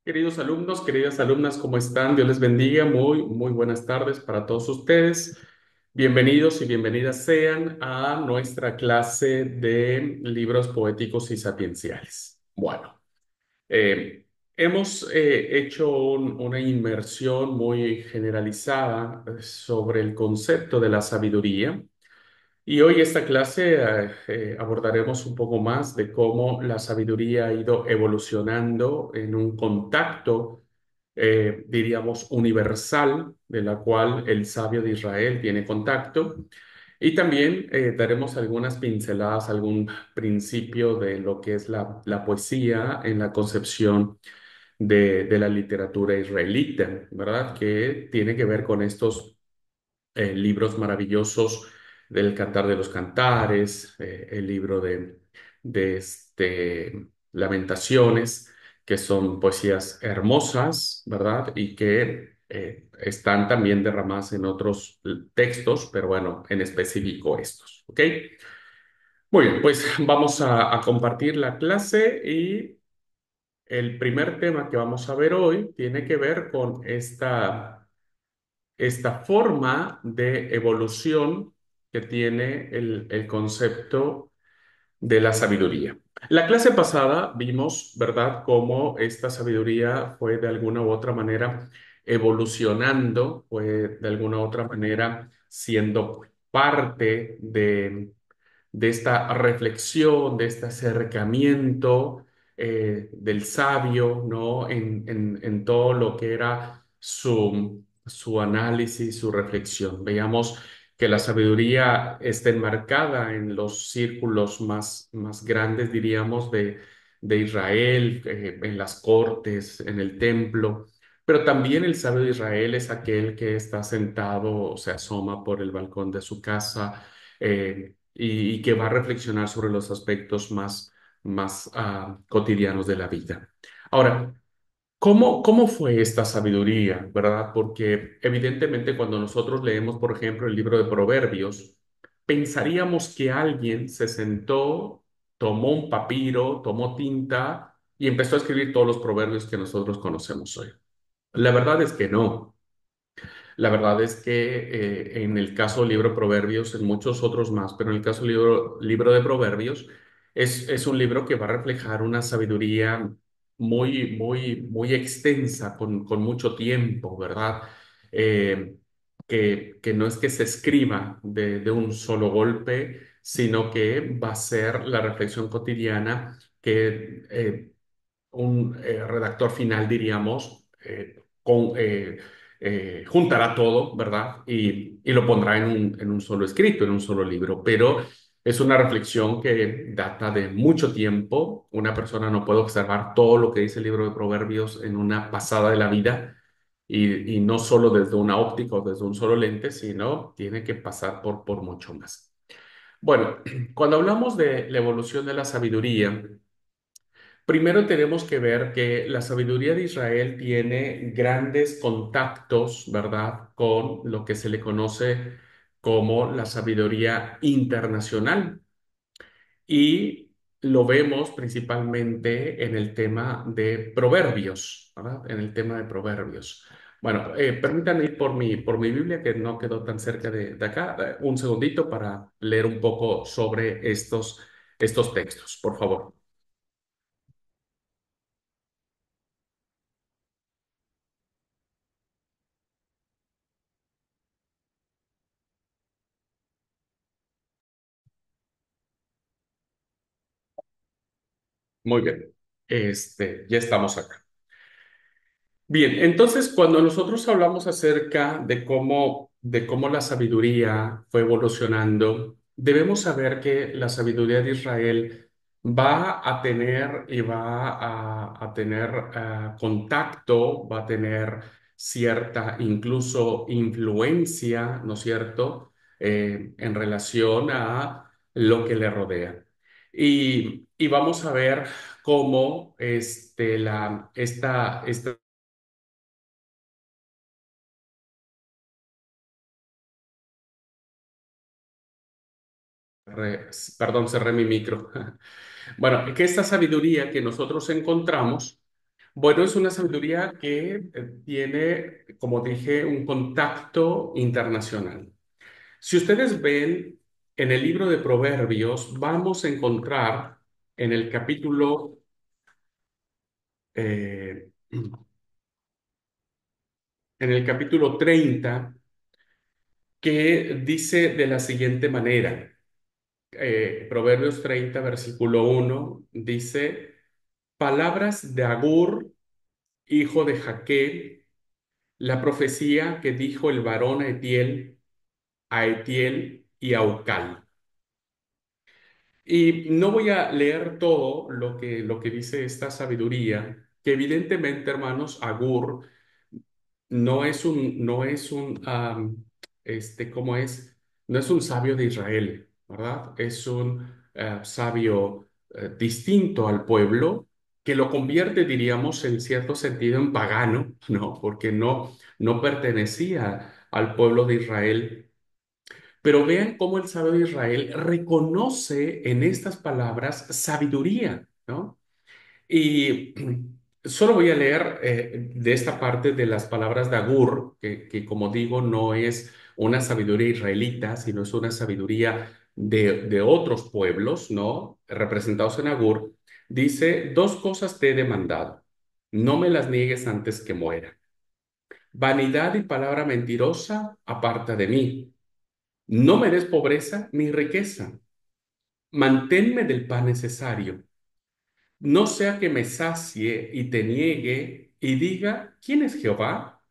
Queridos alumnos, queridas alumnas, ¿cómo están? Dios les bendiga. Muy buenas tardes para todos ustedes. Bienvenidos y bienvenidas sean a nuestra clase de libros poéticos y sapienciales. Bueno, eh, hemos hecho una inmersión muy generalizada sobre el concepto de la sabiduría. Y hoy esta clase abordaremos un poco más de cómo la sabiduría ha ido evolucionando en un contacto, diríamos, universal, de la cual el sabio de Israel tiene contacto. Y también daremos algunas pinceladas, algún principio de lo que es la poesía en la concepción de la literatura israelita, ¿verdad? Que tiene que ver con estos libros maravillosos del Cantar de los Cantares, el libro de Lamentaciones, que son poesías hermosas, ¿verdad? Y que están también derramadas en otros textos, pero bueno, en específico estos, ¿ok? Muy bien, pues vamos a compartir la clase y el primer tema que vamos a ver hoy tiene que ver con esta forma de evolución que tiene el concepto de la sabiduría. La clase pasada vimos, ¿verdad?, cómo esta sabiduría fue de alguna u otra manera evolucionando, fue de alguna u otra manera siendo parte de esta reflexión, de este acercamiento del sabio, ¿no? En todo lo que era su análisis, su reflexión. Veíamos que la sabiduría está enmarcada en los círculos más grandes, diríamos, de Israel, en las cortes, en el templo. Pero también el sabio de Israel es aquel que está sentado o se asoma por el balcón de su casa y que va a reflexionar sobre los aspectos más cotidianos de la vida. Ahora, ¿cómo fue esta sabiduría, verdad? Porque evidentemente cuando nosotros leemos, por ejemplo, el libro de Proverbios, pensaríamos que alguien se sentó, tomó un papiro, tomó tinta y empezó a escribir todos los proverbios que nosotros conocemos hoy. La verdad es que no. La verdad es que en el caso del libro de Proverbios, en muchos otros más, pero en el caso del libro de Proverbios, es un libro que va a reflejar una sabiduría muy extensa, con mucho tiempo, ¿verdad? Eh, que no es que se escriba de un solo golpe, sino que va a ser la reflexión cotidiana que un redactor final, diríamos, juntará todo, ¿verdad? Y lo pondrá en un solo escrito, en un solo libro. Pero es una reflexión que data de mucho tiempo. Una persona no puede observar todo lo que dice el libro de Proverbios en una pasada de la vida. Y no solo desde una óptica o desde un solo lente, sino tiene que pasar por mucho más. Bueno, cuando hablamos de la evolución de la sabiduría, primero tenemos que ver que la sabiduría de Israel tiene grandes contactos, ¿verdad?, con lo que se le conoce como la sabiduría internacional. Y lo vemos principalmente en el tema de proverbios, ¿verdad? En el tema de proverbios. Bueno, permítanme ir por mi Biblia, que no quedó tan cerca de acá, un segundito para leer un poco sobre estos textos, por favor. Muy bien. Ya estamos acá. Bien, entonces cuando nosotros hablamos acerca de cómo la sabiduría fue evolucionando, debemos saber que la sabiduría de Israel va a tener y va a tener contacto, va a tener cierta incluso influencia, ¿no es cierto?, en relación a lo que le rodea. Y vamos a ver cómo esta perdón, cerré mi micro. Bueno, que esta sabiduría que nosotros encontramos Bueno, es una sabiduría que tiene, como dije, un contacto internacional. Si ustedes ven en el libro de Proverbios, vamos a encontrar en el eh, en el capítulo 30 que dice de la siguiente manera, Proverbios 30, versículo 1, dice, palabras de Agur, hijo de Jaquel, la profecía que dijo el varón a Etiel y a Ucal. Y no voy a leer todo lo que dice esta sabiduría, que evidentemente, hermanos, Agur no es un, ¿cómo es? No es un sabio de Israel, ¿verdad? Es un sabio distinto al pueblo que lo convierte, diríamos, en cierto sentido en pagano, ¿no? Porque no pertenecía al pueblo de Israel. Pero vean cómo el sabio de Israel reconoce en estas palabras sabiduría, ¿no? Y solo voy a leer de esta parte de las palabras de Agur, que como digo, no es una sabiduría israelita, sino es una sabiduría de otros pueblos, ¿no? Representados en Agur. Dice, dos cosas te he demandado, no me las niegues antes que muera. Vanidad y palabra mentirosa, aparta de mí. No me des pobreza ni riqueza. Manténme del pan necesario. No sea que me sacie y te niegue y diga, ¿quién es Jehová?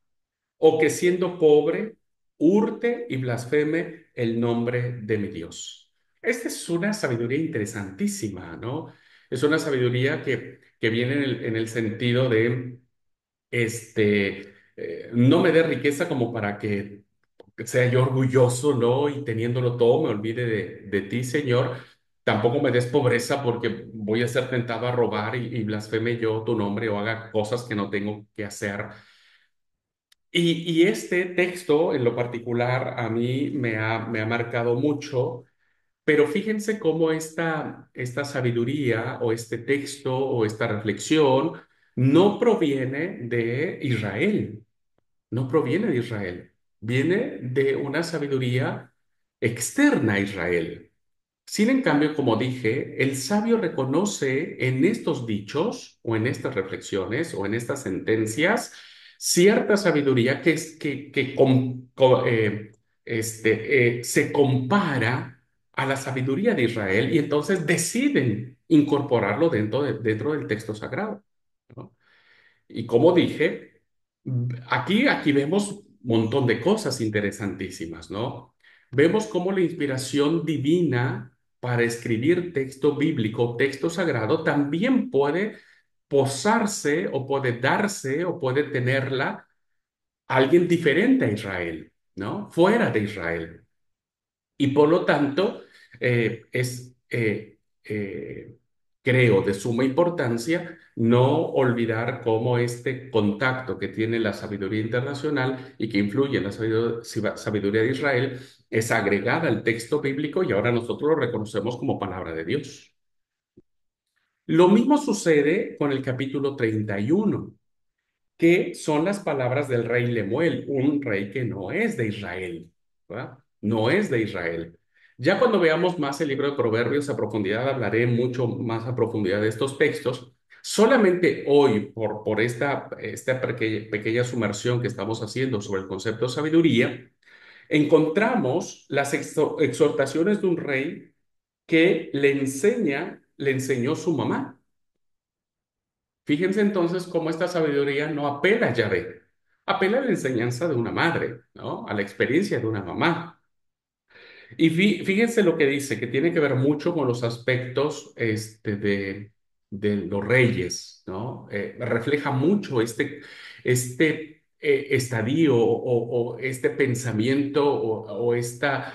O que siendo pobre, hurte y blasfeme el nombre de mi Dios. Esta es una sabiduría interesantísima, ¿no? Es una sabiduría que viene en el sentido de no me dé riqueza como para que sea yo orgulloso, ¿no? Y teniéndolo todo, me olvide de ti, Señor. Tampoco me des pobreza porque voy a ser tentado a robar y blasfeme yo tu nombre o haga cosas que no tengo que hacer. Y este texto en lo particular a mí me ha marcado mucho, pero fíjense cómo esta sabiduría o este texto o esta reflexión no proviene de Israel, no proviene de Israel, viene de una sabiduría externa a Israel. Sin en cambio, como dije, el sabio reconoce en estos dichos o en estas reflexiones o en estas sentencias cierta sabiduría se compara a la sabiduría de Israel y entonces deciden incorporarlo dentro del texto sagrado, ¿no? Y como dije, aquí vemos un montón de cosas interesantísimas, ¿no? Vemos cómo la inspiración divina para escribir texto bíblico, texto sagrado, también puede posarse o puede darse o puede tenerla alguien diferente a Israel, ¿no? Fuera de Israel. Y por lo tanto, creo, de suma importancia no olvidar cómo este contacto que tiene la sabiduría internacional y que influye en la sabiduría de Israel es agregada al texto bíblico y ahora nosotros lo reconocemos como palabra de Dios. Lo mismo sucede con el capítulo 31 que son las palabras del rey Lemuel, un rey que no es de Israel, ¿verdad? No es de Israel. Ya cuando veamos más el libro de Proverbios a profundidad, hablaré mucho más a profundidad de estos textos. Solamente hoy, por esta pequeña sumersión que estamos haciendo sobre el concepto de sabiduría, encontramos las exhortaciones de un rey que le enseñó su mamá. Fíjense entonces cómo esta sabiduría no apela a Yahvé, apela a la enseñanza de una madre, ¿no? A la experiencia de una mamá. Y fíjense lo que dice, que tiene que ver mucho con los aspectos de los reyes, ¿no? Refleja mucho este estadio o este pensamiento o esta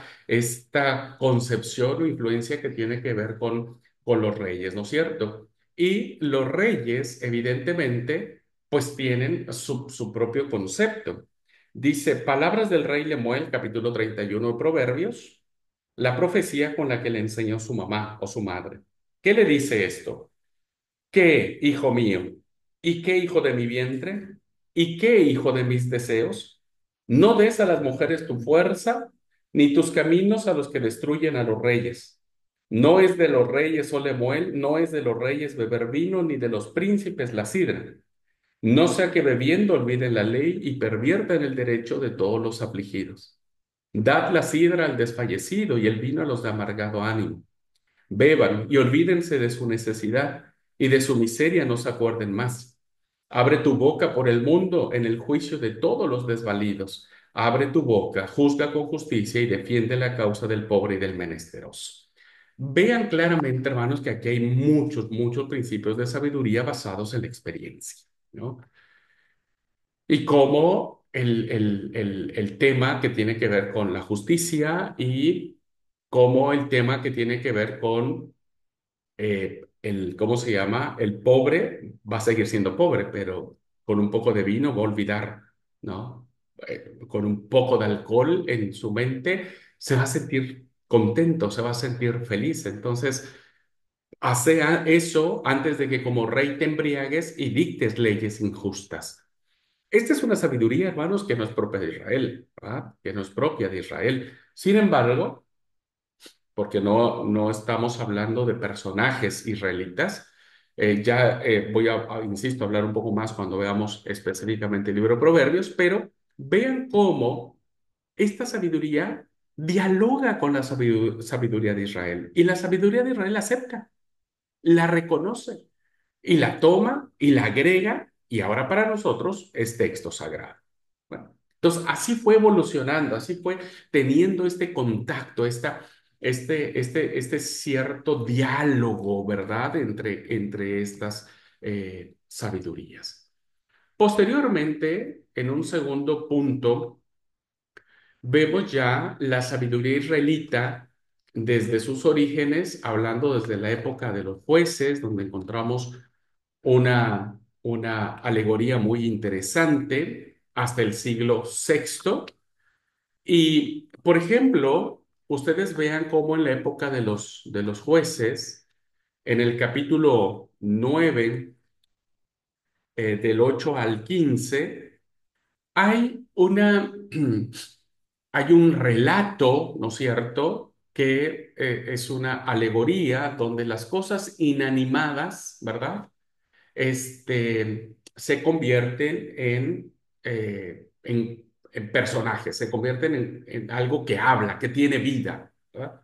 concepción o influencia que tiene que ver con los reyes, ¿no es cierto? Y los reyes, evidentemente, pues tienen su propio concepto. Dice, palabras del rey Lemuel, capítulo 31 de Proverbios, la profecía con la que le enseñó su mamá o su madre. ¿Qué le dice esto? Que, hijo mío, ¿Y qué hijo de mi vientre? ¿Y qué hijo de mis deseos? No des a las mujeres tu fuerza, ni tus caminos a los que destruyen a los reyes. No es de los reyes, oh Lemuel, no es de los reyes beber vino, ni de los príncipes la sidra. No sea que bebiendo olviden la ley y perviertan el derecho de todos los afligidos. Dad la sidra al desfallecido y el vino a los de amargado ánimo. Beban y olvídense de su necesidad y de su miseria no se acuerden más. Abre tu boca por el mundo en el juicio de todos los desvalidos. Abre tu boca, juzga con justicia y defiende la causa del pobre y del menesteroso. Vean claramente, hermanos, que aquí hay muchos, muchos principios de sabiduría basados en la experiencia, ¿no? Y cómo el tema que tiene que ver con la justicia y cómo el tema que tiene que ver con ¿cómo se llama? El pobre va a seguir siendo pobre, pero con un poco de vino va a olvidar, ¿no? Con un poco de alcohol en su mente se va a sentir contento, se va a sentir feliz. Entonces, eso antes de que como rey te embriagues y dictes leyes injustas. Esta es una sabiduría, hermanos, que no es propia de Israel, ¿verdad? Que no es propia de Israel. Sin embargo, porque no estamos hablando de personajes israelitas. Ya voy insisto, a hablar un poco más cuando veamos específicamente el libro de Proverbios, pero vean cómo esta sabiduría dialoga con la sabiduría de Israel y la sabiduría de Israel la acepta, la reconoce y la toma y la agrega y ahora para nosotros es texto sagrado. Bueno, entonces así fue evolucionando, así fue teniendo este contacto, este cierto diálogo, ¿verdad? Entre estas sabidurías. Posteriormente, en un segundo punto, vemos ya la sabiduría israelita desde sus orígenes, hablando desde la época de los jueces, donde encontramos una alegoría muy interesante hasta el siglo sexto. Y, por ejemplo, ustedes vean cómo en la época de los jueces, en el capítulo 9 del 8 al 15 hay hay un relato, ¿no es cierto?, que es una alegoría donde las cosas inanimadas, ¿verdad? Se convierten en personajes, se convierten en algo que habla, que tiene vida, ¿verdad?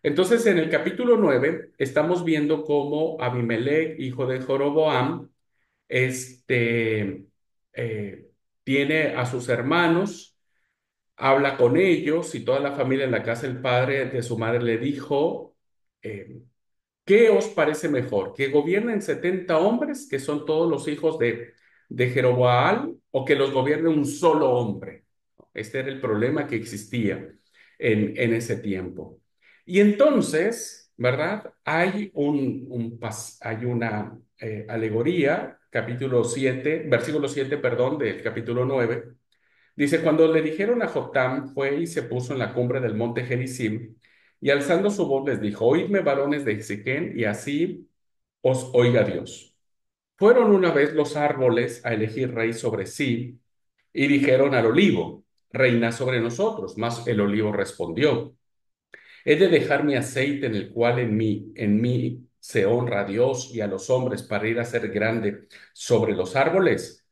Entonces, en el capítulo 9 estamos viendo cómo Abimelech, hijo de Joroboam, este, eh, tiene a sus hermanos, habla con ellos y toda la familia en la casa del padre de su madre le dijo, eh, ¿qué os parece mejor? ¿Que gobiernen 70 hombres, que son todos los hijos de Jeroboam, o que los gobierne un solo hombre? Este era el problema que existía en ese tiempo. Y entonces, ¿verdad? Hay una alegoría, capítulo 7, versículo 7, perdón, del capítulo 9. Dice, cuando le dijeron a Jotam, fue y se puso en la cumbre del monte Gerizim, y alzando su voz les dijo, oídme varones de Siquén, y así os oiga Dios. Fueron una vez los árboles a elegir rey sobre sí, y dijeron al olivo, reina sobre nosotros. Mas el olivo respondió, he de dejar mi aceite en el cual en mí se honra a Dios y a los hombres para ir a ser grande sobre los árboles.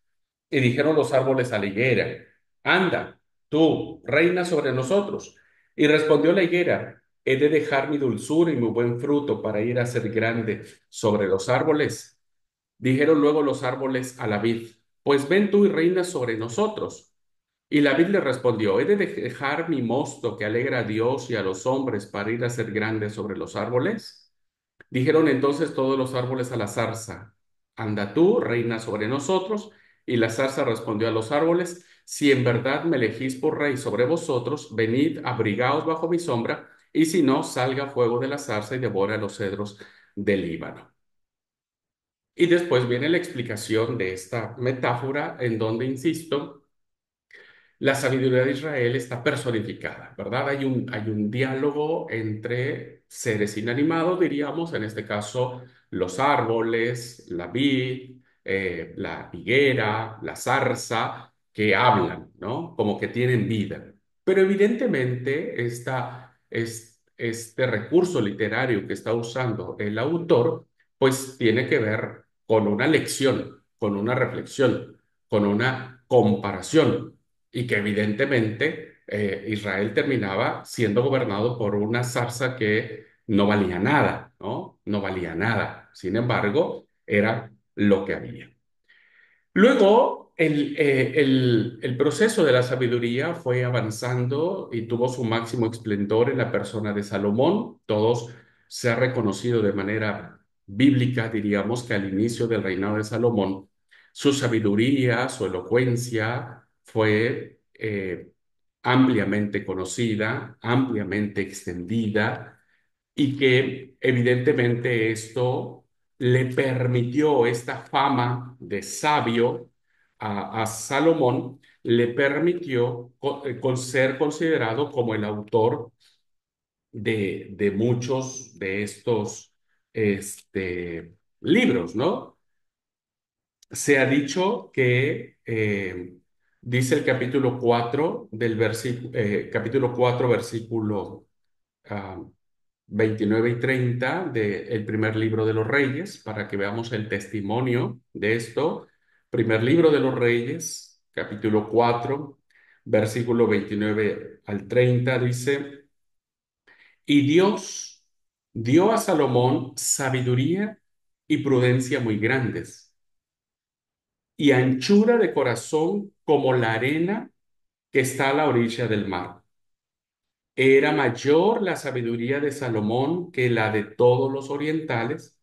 Y dijeron los árboles a la higuera, anda, tú, reina sobre nosotros. Y respondió la higuera, he de dejar mi dulzura y mi buen fruto para ir a ser grande sobre los árboles. Dijeron luego los árboles a la vid, pues ven tú y reina sobre nosotros. Y la vid le respondió, he de dejar mi mosto que alegra a Dios y a los hombres para ir a ser grande sobre los árboles. Dijeron entonces todos los árboles a la zarza, anda tú, reina sobre nosotros. Y la zarza respondió a los árboles, si en verdad me elegís por rey sobre vosotros, venid, abrigaos bajo mi sombra, y si no, salga fuego de la zarza y devora los cedros del Líbano. Y después viene la explicación de esta metáfora en donde, insisto, la sabiduría de Israel está personificada, ¿verdad? Hay un diálogo entre seres inanimados, diríamos, en este caso los árboles, la vid, la higuera, la zarza, que hablan, ¿no? Como que tienen vida. Pero evidentemente este recurso literario que está usando el autor, pues tiene que ver con una lección, con una reflexión, con una comparación, y que evidentemente Israel terminaba siendo gobernado por una zarza que no valía nada, ¿no? No valía nada. Sin embargo, era lo que había. Luego, el proceso de la sabiduría fue avanzando y tuvo su máximo esplendor en la persona de Salomón. Todos se ha reconocido de manera bíblica, diríamos, que al inicio del reinado de Salomón, su sabiduría, su elocuencia fue ampliamente conocida, ampliamente extendida, y que evidentemente esto le permitió esta fama de sabio a Salomón, le permitió ser considerado como el autor de muchos de estos libros, ¿no? Se ha dicho que, dice el capítulo 4 del versículo, capítulo 4 versículo ah, 29 y 30 del primer libro de los Reyes, para que veamos el testimonio de esto. Primer libro de los Reyes, capítulo 4 versículo 29 al 30, dice: Y Dios dio a Salomón sabiduría y prudencia muy grandes, y anchura de corazón como la arena que está a la orilla del mar. Era mayor la sabiduría de Salomón que la de todos los orientales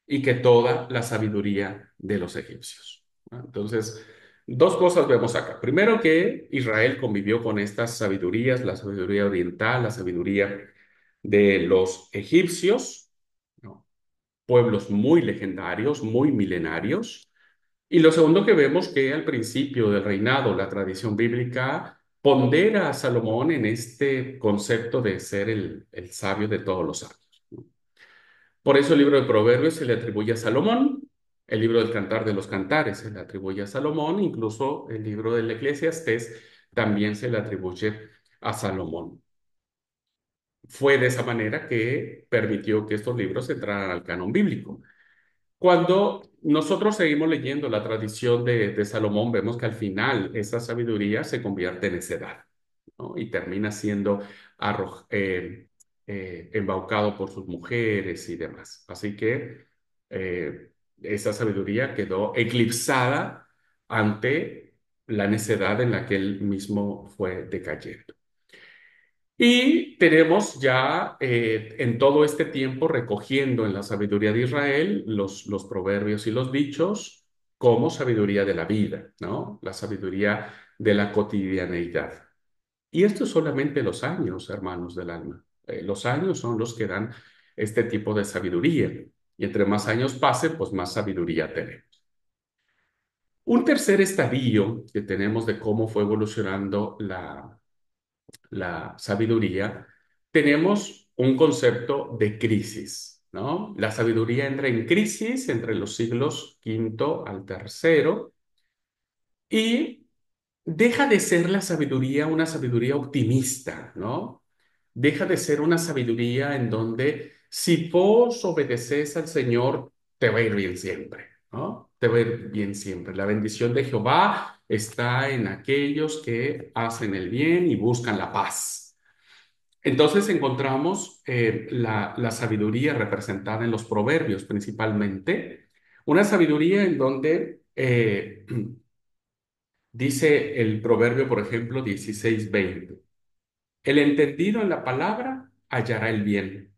y que toda la sabiduría de los egipcios. ¿No? Entonces, dos cosas vemos acá. Primero, que Israel convivió con estas sabidurías, la sabiduría oriental, la sabiduría de los egipcios, ¿no? Pueblos muy legendarios, muy milenarios. Y lo segundo que vemos, que al principio del reinado, la tradición bíblica pondera a Salomón en este concepto de ser el sabio de todos los sabios. Por eso el libro de Proverbios se le atribuye a Salomón, el libro del Cantar de los Cantares se le atribuye a Salomón, incluso el libro del Eclesiastés también se le atribuye a Salomón. Fue de esa manera que permitió que estos libros entraran al canon bíblico. Cuando nosotros seguimos leyendo la tradición de Salomón, vemos que al final esa sabiduría se convierte en necedad, ¿no? Y termina siendo embaucado por sus mujeres y demás. Así que esa sabiduría quedó eclipsada ante la necedad en la que él mismo fue decayendo. Y tenemos ya en todo este tiempo recogiendo en la sabiduría de Israel los proverbios y los dichos como sabiduría de la vida, ¿no? La sabiduría de la cotidianeidad. Y esto es solamente los años, hermanos del alma. Los años son los que dan este tipo de sabiduría. Y entre más años pasen, pues más sabiduría tenemos. Un tercer estadio que tenemos de cómo fue evolucionando la sabiduría, tenemos un concepto de crisis, ¿no? La sabiduría entra en crisis entre los siglos quinto al tercero, y deja de ser la sabiduría una sabiduría optimista, ¿no? Deja de ser una sabiduría en donde si vos obedeces al Señor, te va a ir bien siempre, ¿no? Te va a ir bien siempre. La bendición de Jehová está en aquellos que hacen el bien y buscan la paz. Entonces encontramos la sabiduría representada en los proverbios principalmente, una sabiduría en donde dice el proverbio, por ejemplo, 16:20: El entendido en la palabra hallará el bien,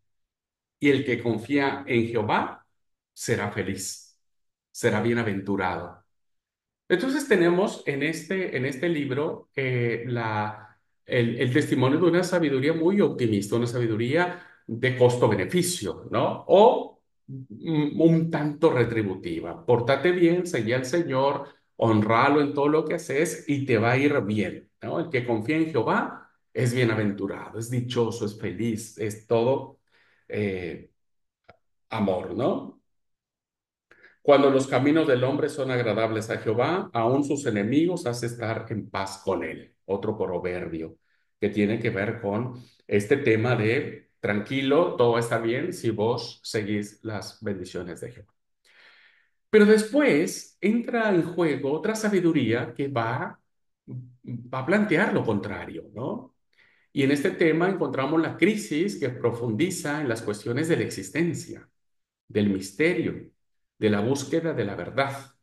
y el que confía en Jehová será feliz, será bienaventurado. Entonces tenemos en este libro el testimonio de una sabiduría muy optimista, una sabiduría de costo-beneficio, ¿no? O un tanto retributiva. Pórtate bien, seguí al Señor, honralo en todo lo que haces y te va a ir bien, ¿no? El que confía en Jehová es bienaventurado, es dichoso, es feliz, es todo eh, amor, ¿no? Cuando los caminos del hombre son agradables a Jehová, aun sus enemigos hace estar en paz con él. Otro proverbio que tiene que ver con este tema de tranquilo, todo está bien si vos seguís las bendiciones de Jehová. Pero después entra en juego otra sabiduría que va a plantear lo contrario, ¿no? Y en este tema encontramos la crisis que profundiza en las cuestiones de la existencia, del misterio, de la búsqueda de la verdad,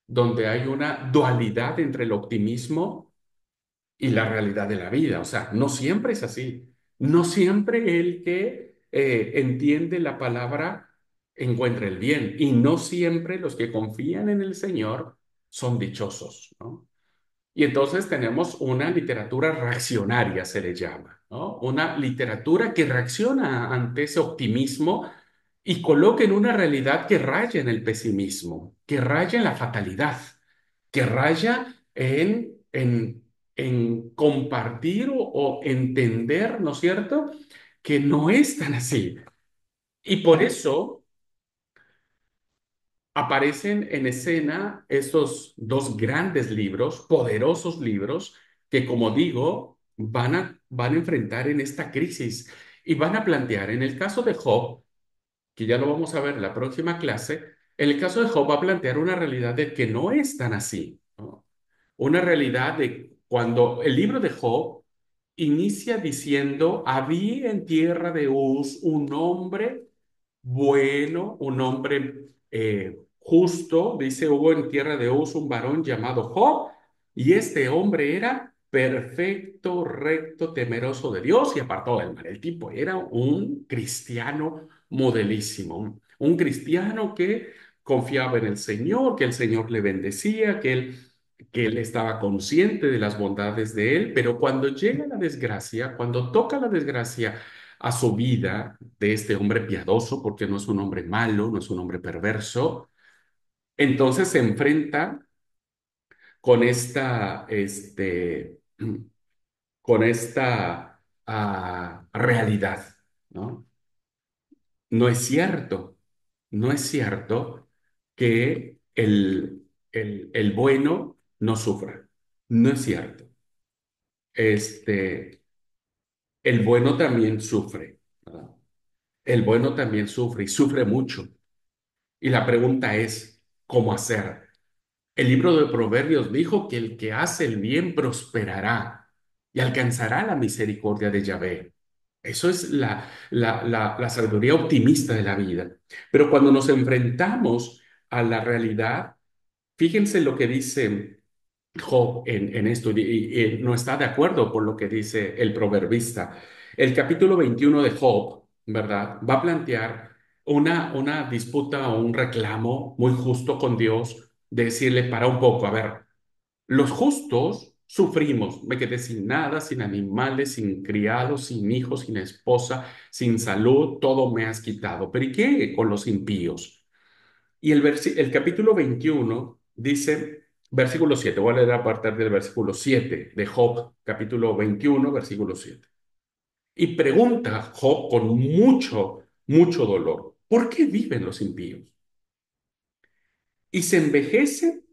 donde hay una dualidad entre el optimismo y la realidad de la vida. O sea, no siempre es así. No siempre el que entiende la palabra encuentra el bien. Y no siempre los que confían en el Señor son dichosos, ¿no? Y entonces tenemos una literatura reaccionaria, se le llama, ¿no? Una literatura que reacciona ante ese optimismo y coloca en una realidad que raya en el pesimismo, que raya en la fatalidad, que raya en compartir o entender, ¿no es cierto?, que no es tan así. Y por eso aparecen en escena estos dos grandes libros, poderosos libros, que como digo, van a enfrentar en esta crisis y van a plantear, en el caso de Job, que ya lo vamos a ver en la próxima clase, en el caso de Job va a plantear una realidad de que no es tan así, ¿no? Una realidad de cuando el libro de Job inicia diciendo, había en tierra de Uz un hombre bueno, un hombre justo, dice, hubo en tierra de Uz un varón llamado Job, y este hombre era perfecto, recto, temeroso de Dios y apartado del mal. El tipo era un cristiano modelísimo, un cristiano que confiaba en el Señor, que el Señor le bendecía, que él estaba consciente de las bondades de él, pero cuando llega la desgracia, cuando toca la desgracia a su vida de este hombre piadoso, porque no es un hombre malo, no es un hombre perverso, entonces se enfrenta con esta realidad, ¿no? No es cierto, no es cierto que el bueno no sufra. No es cierto. Este, el bueno también sufre, ¿verdad? El bueno también sufre y sufre mucho. Y la pregunta es, ¿cómo hacer? El libro de Proverbios dijo que el que hace el bien prosperará y alcanzará la misericordia de Yahvé. Eso es la sabiduría optimista de la vida. Pero cuando nos enfrentamos a la realidad, fíjense lo que dice Job en esto y no está de acuerdo con lo que dice el proverbista. El capítulo 21 de Job, ¿verdad? Va a plantear una disputa o un reclamo muy justo con Dios, de decirle, para un poco, a ver, los justos sufrimos, me quedé sin nada, sin animales, sin criados, sin hijos, sin esposa, sin salud, todo me has quitado. Pero ¿y qué con los impíos? Y el capítulo 21 dice, versículo 7. Voy a leer a partir del versículo 7 de Job, capítulo 21, versículo 7. Y pregunta Job con mucho, mucho dolor, ¿por qué viven los impíos? Y se envejecen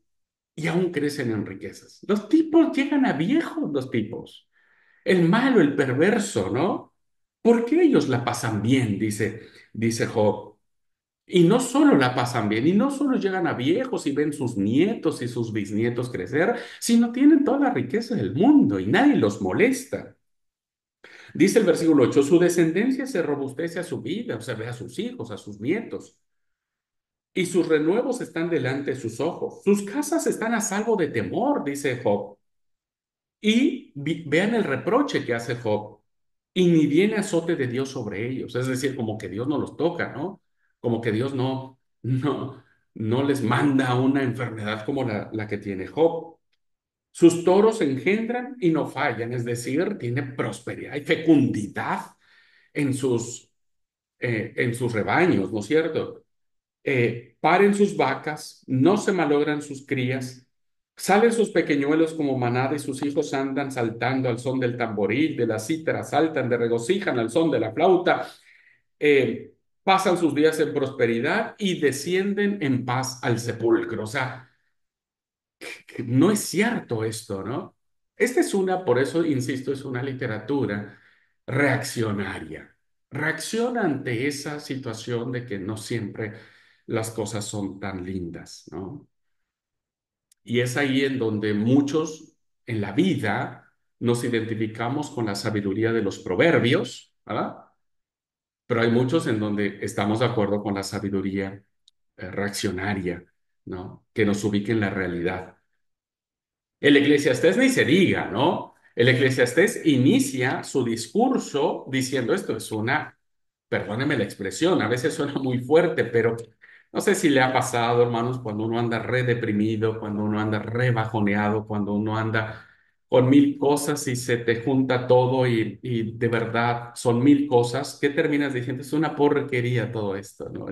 y aún crecen en riquezas. Los tipos llegan a viejos, los tipos. El malo, el perverso, ¿no? ¿Por qué ellos la pasan bien? Dice Job. Y no solo la pasan bien, y no solo llegan a viejos y ven sus nietos y sus bisnietos crecer, sino tienen toda la riqueza del mundo y nadie los molesta. Dice el versículo 8: su descendencia se robustece a su vida, o sea, ve a sus hijos, a sus nietos, y sus renuevos están delante de sus ojos. Sus casas están a salvo de temor, dice Job. Y vean el reproche que hace Job. Y ni viene azote de Dios sobre ellos. Es decir, como que Dios no los toca, ¿no? Como que Dios no les manda una enfermedad como la que tiene Job. Sus toros engendran y no fallan, es decir, tiene prosperidad y fecundidad en sus rebaños, ¿no es cierto? Paren sus vacas, no se malogran sus crías, salen sus pequeñuelos como manada y sus hijos andan saltando al son del tamboril, de la cítara, saltan, de regocijan al son de la flauta. pasan sus días en prosperidad y descienden en paz al sepulcro. O sea, que no es cierto esto, ¿no? Esta es una, por eso insisto, es una literatura reaccionaria. Reacciona ante esa situación de que no siempre las cosas son tan lindas, ¿no? Y es ahí en donde muchos en la vida nos identificamos con la sabiduría de los proverbios, ¿verdad? Pero hay muchos en donde estamos de acuerdo con la sabiduría reaccionaria, ¿no? Que nos ubique en la realidad. El Eclesiastés ni se diga, ¿no? El Eclesiastés inicia su discurso diciendo esto es una, perdóneme la expresión, a veces suena muy fuerte, pero no sé si le ha pasado, hermanos, cuando uno anda re deprimido, cuando uno anda re bajoneado, cuando uno anda con mil cosas y se te junta todo y de verdad son mil cosas, ¿qué terminas diciendo? Es una porquería todo esto, ¿no?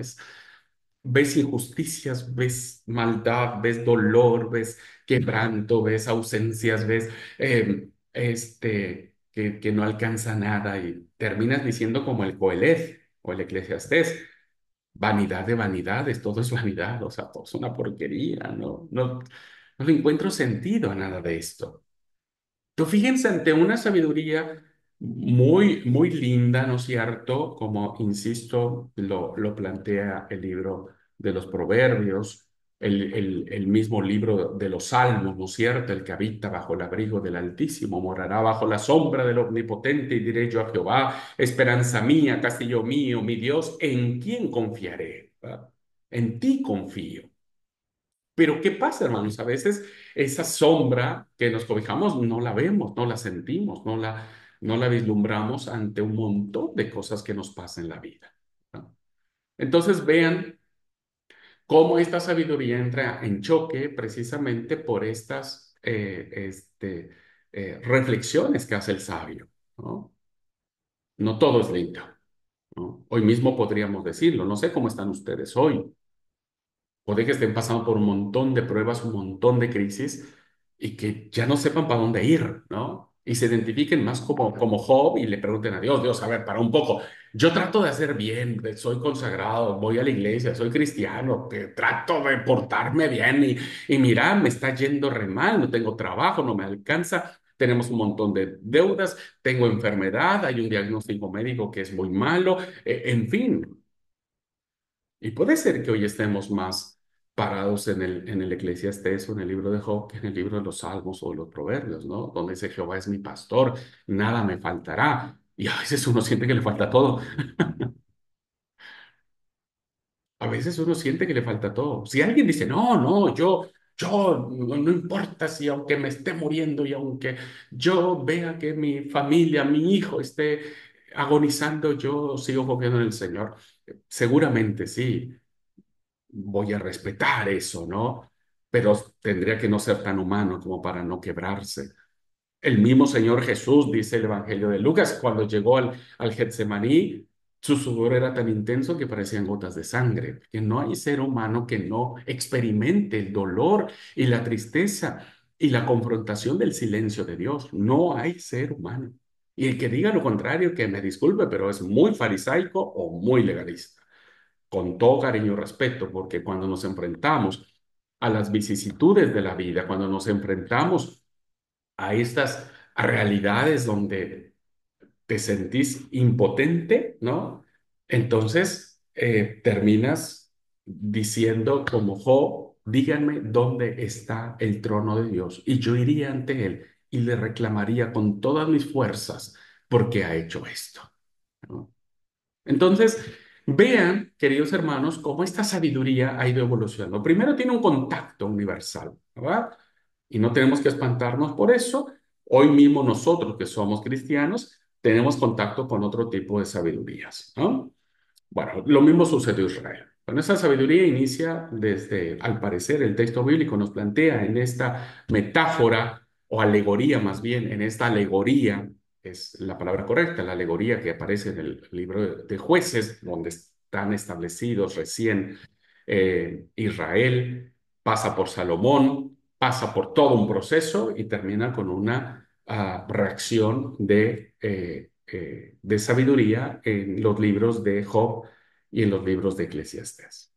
Ves injusticias, ves maldad, ves dolor, ves quebranto, ves ausencias, ves que no alcanza nada y terminas diciendo como el Coelet o el Eclesiastés, vanidad de vanidades, todo es vanidad, o sea, todo es una porquería, ¿no? No le encuentro sentido a nada de esto. Entonces, fíjense ante una sabiduría muy, muy linda, ¿no es cierto? Como, insisto, lo plantea el libro de los Proverbios, el mismo libro de los Salmos, ¿no es cierto? El que habita bajo el abrigo del Altísimo morará bajo la sombra del Omnipotente y diré yo a Jehová, esperanza mía, castillo mío, mi Dios, ¿en quién confiaré? ¿Verdad? En ti confío. Pero ¿qué pasa, hermanos? A veces esa sombra que nos cobijamos no la vemos, no la sentimos, no la vislumbramos ante un montón de cosas que nos pasan en la vida, ¿no? Entonces vean cómo esta sabiduría entra en choque precisamente por estas reflexiones que hace el sabio, ¿no? No todo es lindo, ¿no? Hoy mismo podríamos decirlo, no sé cómo están ustedes hoy. Puede que estén pasando por un montón de pruebas, un montón de crisis y que ya no sepan para dónde ir, ¿no? Y se identifiquen más como Job y le pregunten a Dios, Dios, a ver, para un poco, yo trato de hacer bien, soy consagrado, voy a la iglesia, soy cristiano, que trato de portarme bien y mira, me está yendo re mal, no tengo trabajo, no me alcanza, tenemos un montón de deudas, tengo enfermedad, hay un diagnóstico médico que es muy malo, en fin. Y puede ser que hoy estemos más parados en el Eclesiastés o en el libro de Job que en el libro de los Salmos o los Proverbios, ¿no? Donde dice Jehová es mi pastor, nada me faltará. Y a veces uno siente que le falta todo. A veces uno siente que le falta todo. Si alguien dice, no, no, no importa si aunque me esté muriendo y aunque yo vea que mi familia, mi hijo esté agonizando, yo sigo confiando en el Señor. Seguramente sí. Voy a respetar eso, ¿no? Pero tendría que no ser tan humano como para no quebrarse. El mismo Señor Jesús, dice el Evangelio de Lucas, cuando llegó al Getsemaní, su sudor era tan intenso que parecían gotas de sangre, que no hay ser humano que no experimente el dolor y la tristeza y la confrontación del silencio de Dios. No hay ser humano. Y el que diga lo contrario, que me disculpe, pero es muy farisaico o muy legalista con todo cariño y respeto, porque cuando nos enfrentamos a las vicisitudes de la vida, cuando nos enfrentamos a estas realidades donde te sentís impotente, ¿no? Entonces terminas diciendo como Job, díganme dónde está el trono de Dios y yo iría ante él y le reclamaría con todas mis fuerzas porque ha hecho esto, ¿no? Entonces, vean, queridos hermanos, cómo esta sabiduría ha ido evolucionando. Primero tiene un contacto universal, ¿verdad? Y no tenemos que espantarnos por eso. Hoy mismo nosotros que somos cristianos tenemos contacto con otro tipo de sabidurías, ¿no? Bueno, lo mismo sucedió en Israel. Bueno, esa sabiduría inicia desde, al parecer, el texto bíblico nos plantea en esta metáfora o alegoría más bien, en esta alegoría, es la palabra correcta, la alegoría que aparece en el libro de Jueces, donde están establecidos recién Israel, pasa por Salomón, pasa por todo un proceso y termina con una reacción de sabiduría en los libros de Job y en los libros de Eclesiastés.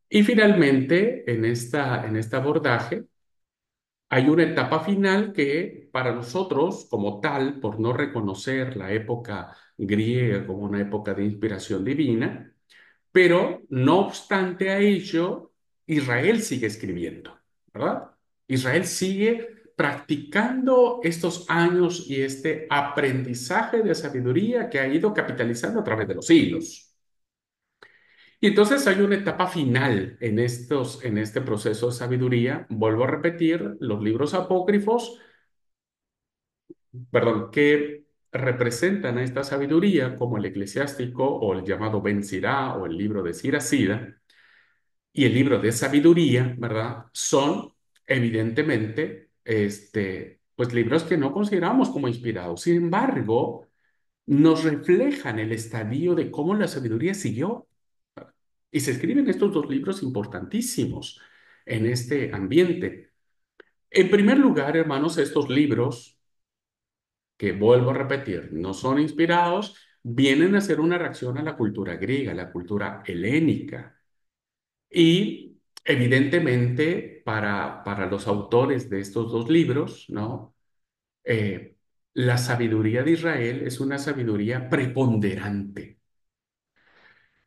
Y finalmente, en este abordaje, hay una etapa final que para nosotros, como tal, por no reconocer la época griega como una época de inspiración divina, pero no obstante a ello, Israel sigue escribiendo, ¿verdad? Israel sigue practicando estos años y este aprendizaje de sabiduría que ha ido capitalizando a través de los siglos. Y entonces hay una etapa final en este proceso de sabiduría. Vuelvo a repetir, los libros apócrifos, perdón, que representan a esta sabiduría, como el eclesiástico o el llamado Ben Sirá o el libro de Siracida, y el libro de sabiduría, ¿verdad? Son evidentemente, pues libros que no consideramos como inspirados. Sin embargo, nos reflejan el estadio de cómo la sabiduría siguió. Y se escriben estos dos libros importantísimos en este ambiente. En primer lugar, hermanos, estos libros, que vuelvo a repetir, no son inspirados, vienen a ser una reacción a la cultura griega, la cultura helénica. Y evidentemente, para los autores de estos dos libros, ¿no? Eh, la sabiduría de Israel es una sabiduría preponderante.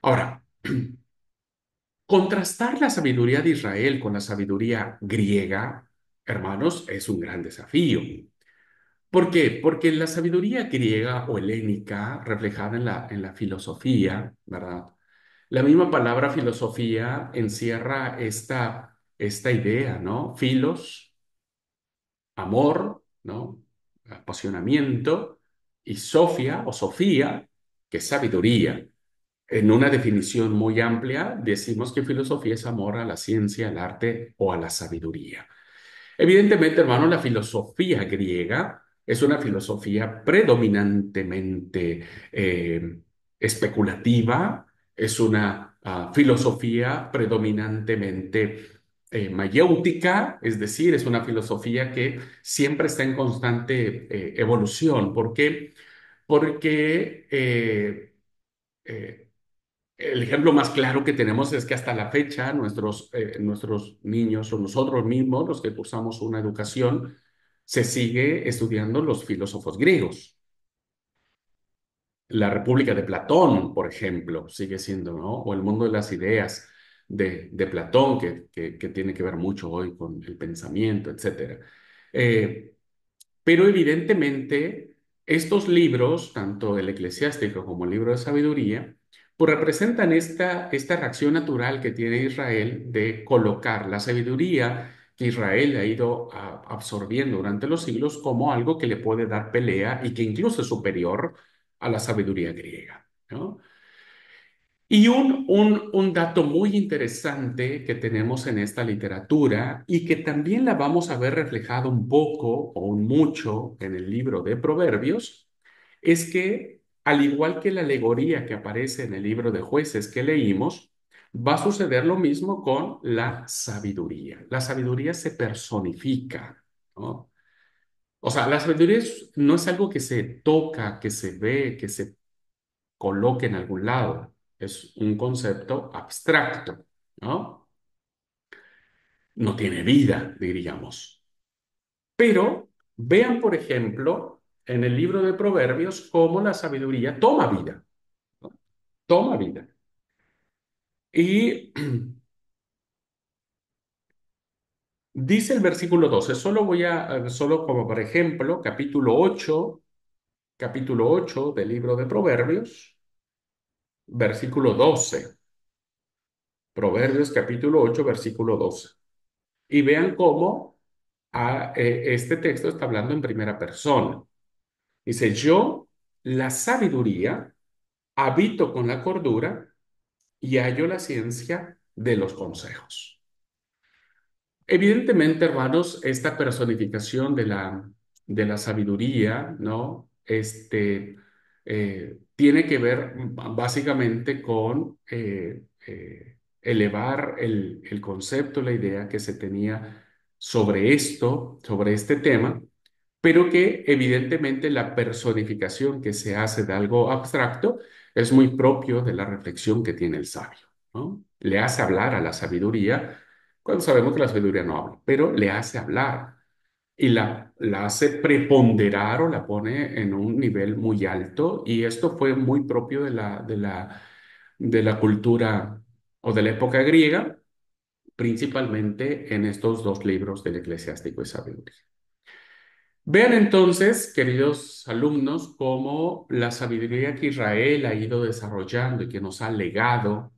Ahora, contrastar la sabiduría de Israel con la sabiduría griega, hermanos, es un gran desafío. ¿Por qué? Porque la sabiduría griega o helénica, reflejada en la filosofía, ¿verdad? La misma palabra filosofía encierra esta idea, ¿no? Filos, amor, ¿no? Apasionamiento, y sofia o sofía, que es sabiduría. En una definición muy amplia, decimos que filosofía es amor a la ciencia, al arte o a la sabiduría. Evidentemente, hermano, la filosofía griega es una filosofía predominantemente especulativa, es una filosofía predominantemente mayéutica, es decir, es una filosofía que siempre está en constante evolución. ¿Por qué? Porque el ejemplo más claro que tenemos es que hasta la fecha nuestros niños o nosotros mismos, los que cursamos una educación, se sigue estudiando los filósofos griegos. La República de Platón, por ejemplo, sigue siendo, ¿no? O el mundo de las ideas de Platón, que tiene que ver mucho hoy con el pensamiento, etcétera. Eh, pero evidentemente, estos libros, tanto el eclesiástico como el libro de sabiduría, pues representan esta reacción natural que tiene Israel de colocar la sabiduría que Israel ha ido absorbiendo durante los siglos como algo que le puede dar pelea y que incluso es superior a la sabiduría griega, ¿no? Y un dato muy interesante que tenemos en esta literatura y que también la vamos a ver reflejado un poco o un mucho en el libro de Proverbios, es que al igual que la alegoría que aparece en el libro de Jueces que leímos, va a suceder lo mismo con la sabiduría. La sabiduría se personifica, ¿no? O sea, la sabiduría no es algo que se toca, que se ve, que se coloque en algún lado. Es un concepto abstracto, ¿no? No tiene vida, diríamos. Pero vean, por ejemplo, en el libro de Proverbios cómo la sabiduría toma vida, ¿no? Toma vida. Y dice el versículo 12, solo como por ejemplo, capítulo 8 del libro de Proverbios, versículo 12. Proverbios capítulo 8 versículo 12. Y vean cómo este texto está hablando en primera persona. Dice, yo, la sabiduría, habito con la cordura y hallo la ciencia de los consejos. Evidentemente, hermanos, esta personificación de la sabiduría, ¿no? Tiene que ver básicamente con elevar el concepto, la idea que se tenía sobre esto, sobre este tema, pero que evidentemente la personificación que se hace de algo abstracto es muy propio de la reflexión que tiene el sabio, ¿no? Le hace hablar a la sabiduría cuando sabemos que la sabiduría no habla, pero le hace hablar y la hace preponderar o la pone en un nivel muy alto y esto fue muy propio de la cultura o de la época griega, principalmente en estos dos libros del Eclesiástico y Sabiduría. Vean entonces, queridos alumnos, cómo la sabiduría que Israel ha ido desarrollando y que nos ha legado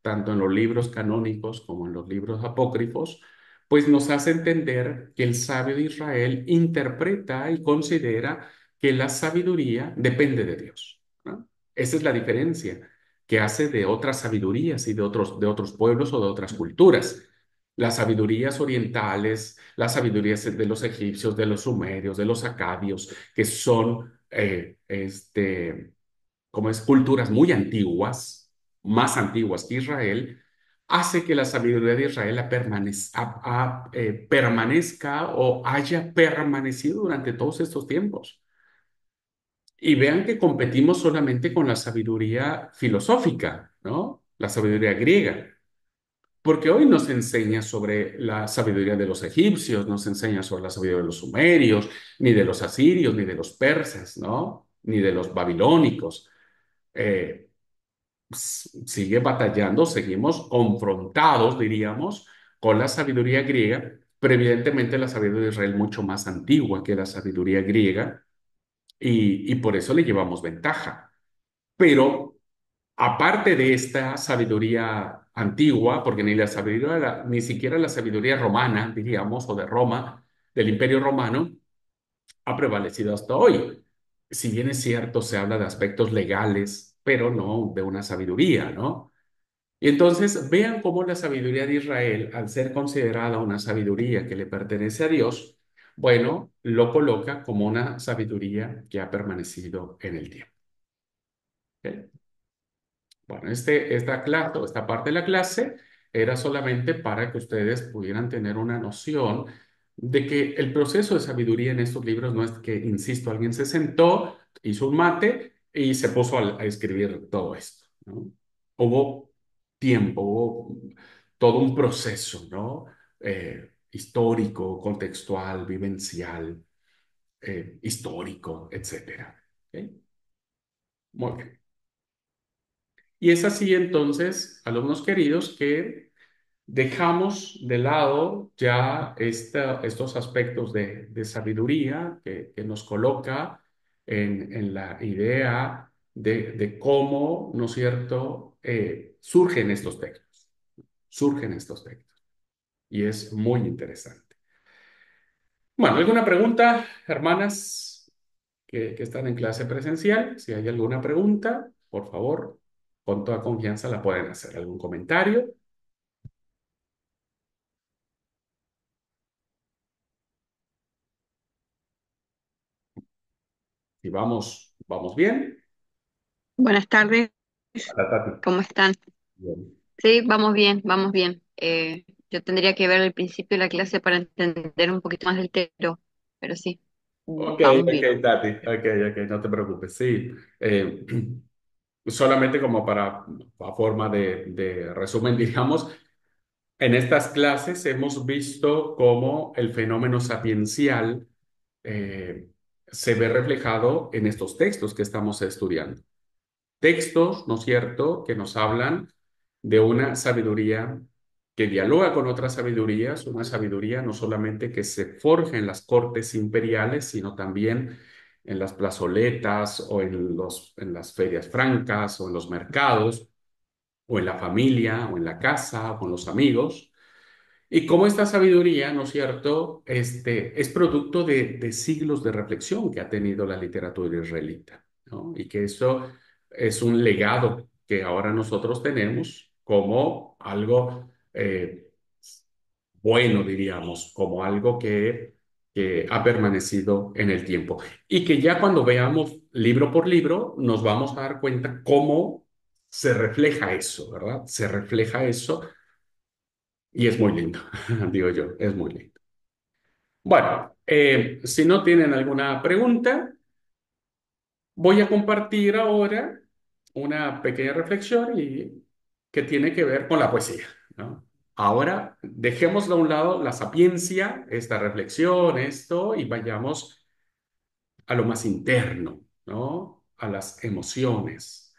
tanto en los libros canónicos como en los libros apócrifos, pues nos hace entender que el sabio de Israel interpreta y considera que la sabiduría depende de Dios, ¿no? Esa es la diferencia que hace de otras sabidurías y de otros pueblos o de otras culturas. Las sabidurías orientales, las sabidurías de los egipcios, de los sumerios, de los acadios, que son como es culturas muy antiguas, más antiguas que Israel, hace que la sabiduría de Israel permanezca o haya permanecido durante todos estos tiempos. Y vean que competimos solamente con la sabiduría filosófica, ¿no? La sabiduría griega. Porque hoy nos enseña sobre la sabiduría de los egipcios, nos enseña sobre la sabiduría de los sumerios, ni de los asirios, ni de los persas, ¿no? Ni de los babilónicos. Eh, Sigue batallando, seguimos confrontados, diríamos, con la sabiduría griega, pero evidentemente la sabiduría de Israel es mucho más antigua que la sabiduría griega y por eso le llevamos ventaja. Pero aparte de esta sabiduría antigua, porque ni siquiera la sabiduría romana, diríamos, o de Roma, del Imperio Romano, ha prevalecido hasta hoy. Si bien es cierto, se habla de aspectos legales, pero no de una sabiduría, ¿no? Y entonces vean cómo la sabiduría de Israel, al ser considerada una sabiduría que le pertenece a Dios, bueno, lo coloca como una sabiduría que ha permanecido en el tiempo. ¿Ok? Bueno, esta clase, o esta parte de la clase era solamente para que ustedes pudieran tener una noción de que el proceso de sabiduría en estos libros no es que, insisto, alguien se sentó, hizo un mate y se puso a escribir todo esto, ¿no? Hubo tiempo, hubo todo un proceso, ¿no? Histórico, contextual, vivencial, histórico, etcétera. ¿Ok? Muy bien. Y es así entonces, alumnos queridos, que dejamos de lado ya estos aspectos de sabiduría que nos coloca en la idea de cómo, ¿no es cierto?, surgen estos textos, surgen estos textos. Y es muy interesante. Bueno, ¿alguna pregunta, hermanas que están en clase presencial? Si hay alguna pregunta, por favor, con toda confianza la pueden hacer. ¿Algún comentario? Si vamos bien. Buenas tardes, Hola, Tati. ¿cómo están? Bien. Sí, vamos bien, vamos bien. Yo tendría que ver el principio de la clase para entender un poquito más del texto, pero sí, Ok, vamos bien. ok, Tati. Ok, ok, no te preocupes. Sí. Solamente como a forma de resumen, digamos, en estas clases hemos visto cómo el fenómeno sapiencial eh, se ve reflejado en estos textos que estamos estudiando. Textos, ¿no es cierto?, que nos hablan de una sabiduría que dialoga con otras sabidurías, una sabiduría no solamente que se forja en las cortes imperiales, sino también en las plazoletas o en las ferias francas o en los mercados o en la familia o en la casa o con los amigos. Y cómo esta sabiduría, ¿no es cierto?, es producto de siglos de reflexión que ha tenido la literatura israelita, ¿no? Y que eso es un legado que ahora nosotros tenemos como algo bueno, diríamos, como algo que ha permanecido en el tiempo. Y que ya cuando veamos libro por libro, nos vamos a dar cuenta cómo se refleja eso, ¿verdad? Se refleja eso y es muy lindo, digo yo, es muy lindo. Bueno, si no tienen alguna pregunta, voy a compartir ahora una pequeña reflexión y que tiene que ver con la poesía, ¿no? Ahora, dejemos de un lado la sapiencia, esta reflexión, esto, y vayamos a lo más interno, ¿no? A las emociones,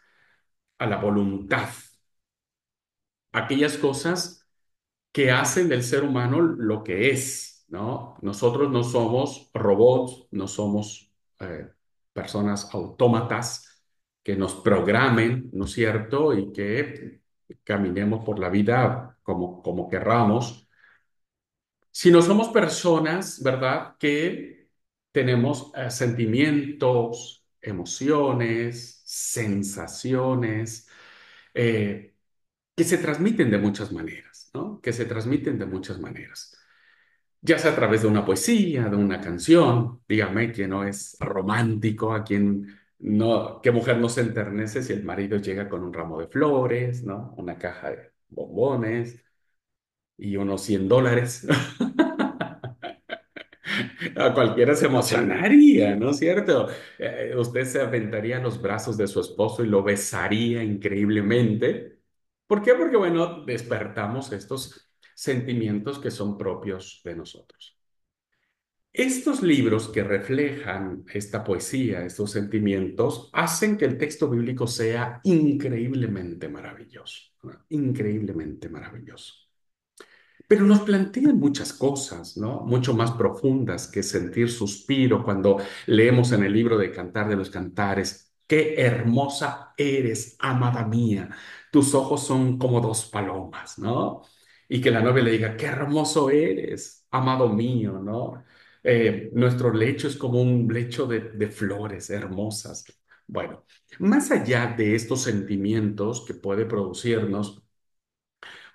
a la voluntad, aquellas cosas que hacen del ser humano lo que es, ¿no? Nosotros no somos robots, no somos personas autómatas que nos programen, ¿no es cierto? Y que caminemos por la vida como querramos, sino somos personas, ¿verdad? Que tenemos sentimientos, emociones, sensaciones, eh, que se transmiten de muchas maneras, ¿no? Que se transmiten de muchas maneras. Ya sea a través de una poesía, de una canción, dígame quién no es romántico, a quien no, qué mujer no se enternece si el marido llega con un ramo de flores, ¿no? Una caja de bombones y unos $100. A cualquiera se emocionaría, ¿no es cierto? Usted se aventaría en los brazos de su esposo y lo besaría increíblemente. ¿Por qué? Porque, bueno, despertamos estos sentimientos que son propios de nosotros. Estos libros que reflejan esta poesía, estos sentimientos, hacen que el texto bíblico sea increíblemente maravilloso, ¿no? Increíblemente maravilloso. Pero nos plantean muchas cosas, ¿no? Mucho más profundas que sentir suspiro cuando leemos en el libro de Cantar de los Cantares, qué hermosa eres, amada mía, tus ojos son como dos palomas, ¿no? Y que la novia le diga, qué hermoso eres, amado mío, ¿no? Nuestro lecho es como un lecho de flores hermosas. Bueno, más allá de estos sentimientos que puede producirnos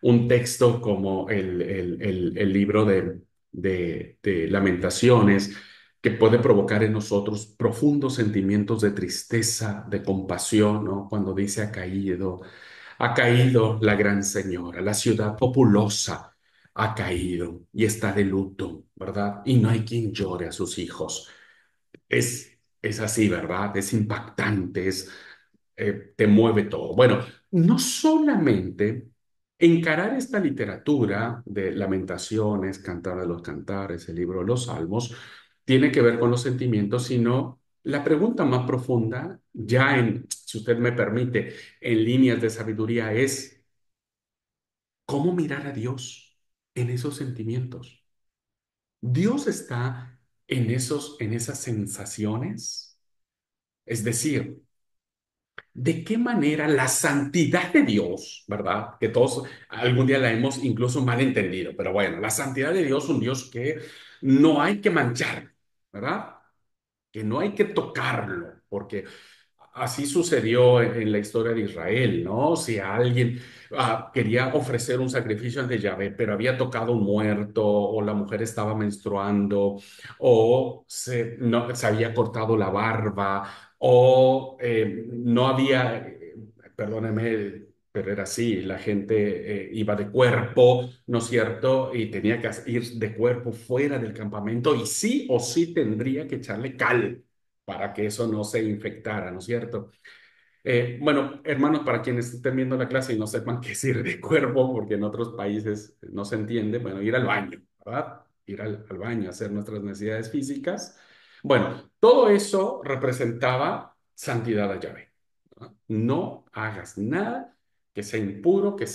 un texto como el libro de Lamentaciones, que puede provocar en nosotros profundos sentimientos de tristeza, de compasión, ¿no? Cuando dice ha caído la gran señora, la ciudad populosa ha caído y está de luto, ¿verdad? Y no hay quien llore a sus hijos. Es así, ¿verdad? Es impactante, te mueve todo. Bueno, no solamente encarar esta literatura de Lamentaciones, Cantar de los Cantares, el libro de los Salmos, tiene que ver con los sentimientos, sino la pregunta más profunda, ya en, si usted me permite, en líneas de sabiduría, es ¿cómo mirar a Dios en esos sentimientos? ¿Dios está en esas sensaciones? Es decir, ¿de qué manera la santidad de Dios, verdad? Que todos algún día la hemos incluso mal entendido, pero bueno, la santidad de Dios, un Dios que no hay que manchar, ¿verdad? Que no hay que tocarlo, porque así sucedió en la historia de Israel, ¿no? Si alguien quería ofrecer un sacrificio ante Yahvé, pero había tocado un muerto, o la mujer estaba menstruando, o se había cortado la barba, o no había, perdóneme, pero era así, la gente iba de cuerpo, ¿no es cierto? Y tenía que ir de cuerpo fuera del campamento y sí o sí tendría que echarle cal para que eso no se infectara, ¿no es cierto? Bueno, hermanos, para quienes estén viendo la clase y no sepan qué es ir de cuerpo, porque en otros países no se entiende, bueno, ir al baño, ¿verdad? Ir al baño, hacer nuestras necesidades físicas. Bueno, todo eso representaba santidad a Yahvé, ¿verdad? No hagas nada que sea impuro, que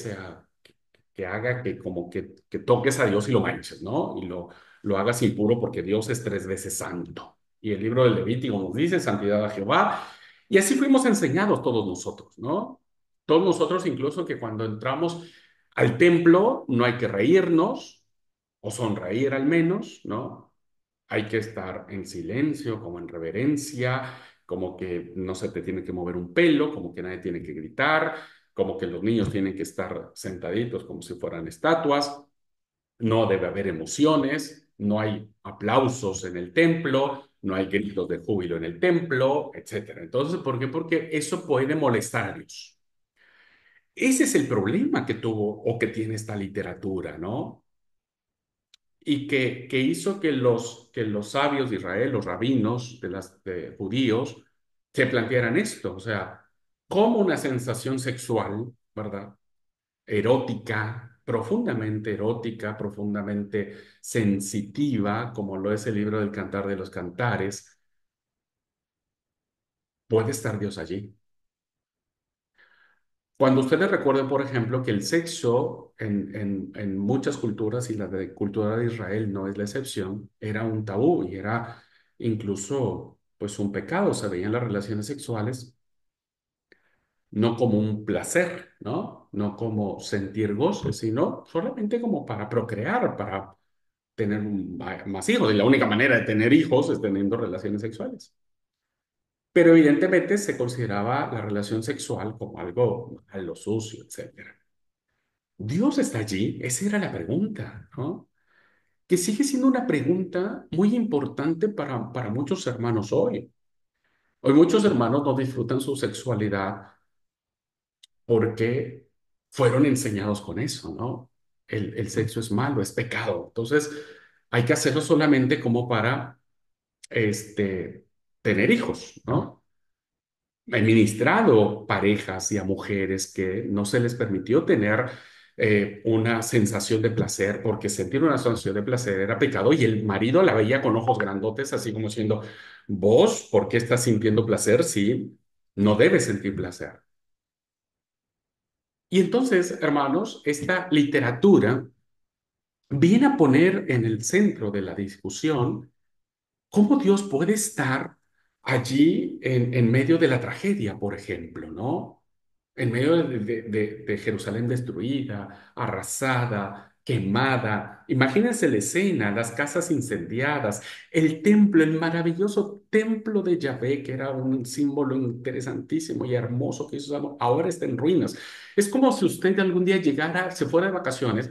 haga que como que toques a Dios y lo manches, ¿no? Y lo hagas impuro porque Dios es 3 veces santo. Y el libro del Levítico nos dice, santidad a Jehová. Y así fuimos enseñados todos nosotros, ¿no? Todos nosotros, incluso que cuando entramos al templo, no hay que reírnos, o sonreír al menos, ¿no? Hay que estar en silencio, como en reverencia, como que no se te tiene que mover un pelo, como que nadie tiene que gritar, como que los niños tienen que estar sentaditos como si fueran estatuas, no debe haber emociones, no hay aplausos en el templo, no hay gritos de júbilo en el templo, etcétera. Entonces, ¿por qué? Porque eso puede molestar a Dios. Ese es el problema que tuvo o que tiene esta literatura, ¿no? y que hizo que los sabios de Israel, los rabinos de judíos, se plantearan esto, o sea, como una sensación sexual, ¿verdad? Erótica, profundamente sensitiva, como lo es el libro del Cantar de los Cantares, puede estar Dios allí. Cuando ustedes recuerden, por ejemplo, que el sexo en muchas culturas, y la de cultura de Israel no es la excepción, era un tabú y era incluso pues un pecado. Se veían las relaciones sexuales no como un placer, ¿no? No como sentir gozo, sino solamente como para procrear, para tener más hijos. Y la única manera de tener hijos es teniendo relaciones sexuales. Pero evidentemente se consideraba la relación sexual como algo malo, sucio, etcétera. ¿Dios está allí? Esa era la pregunta, ¿no? Que sigue siendo una pregunta muy importante para muchos hermanos hoy. Hoy muchos hermanos no disfrutan su sexualidad porque fueron enseñados con eso, ¿no? El sexo es malo, es pecado. Entonces, hay que hacerlo solamente como para, tener hijos, ¿no? He ministrado parejas y a mujeres que no se les permitió tener una sensación de placer, porque sentir una sensación de placer era pecado y el marido la veía con ojos grandotes, así como diciendo, vos, ¿por qué estás sintiendo placer si no debes sentir placer? Y entonces, hermanos, esta literatura viene a poner en el centro de la discusión cómo Dios puede estar allí en medio de la tragedia, por ejemplo, ¿no? En medio de Jerusalén destruida, arrasada, quemada. Imagínense la escena, las casas incendiadas, el templo, el maravilloso templo de Yahvé, que era un símbolo interesantísimo y hermoso que hizo, ahora está en ruinas. Es como si usted algún día llegara, se fuera de vacaciones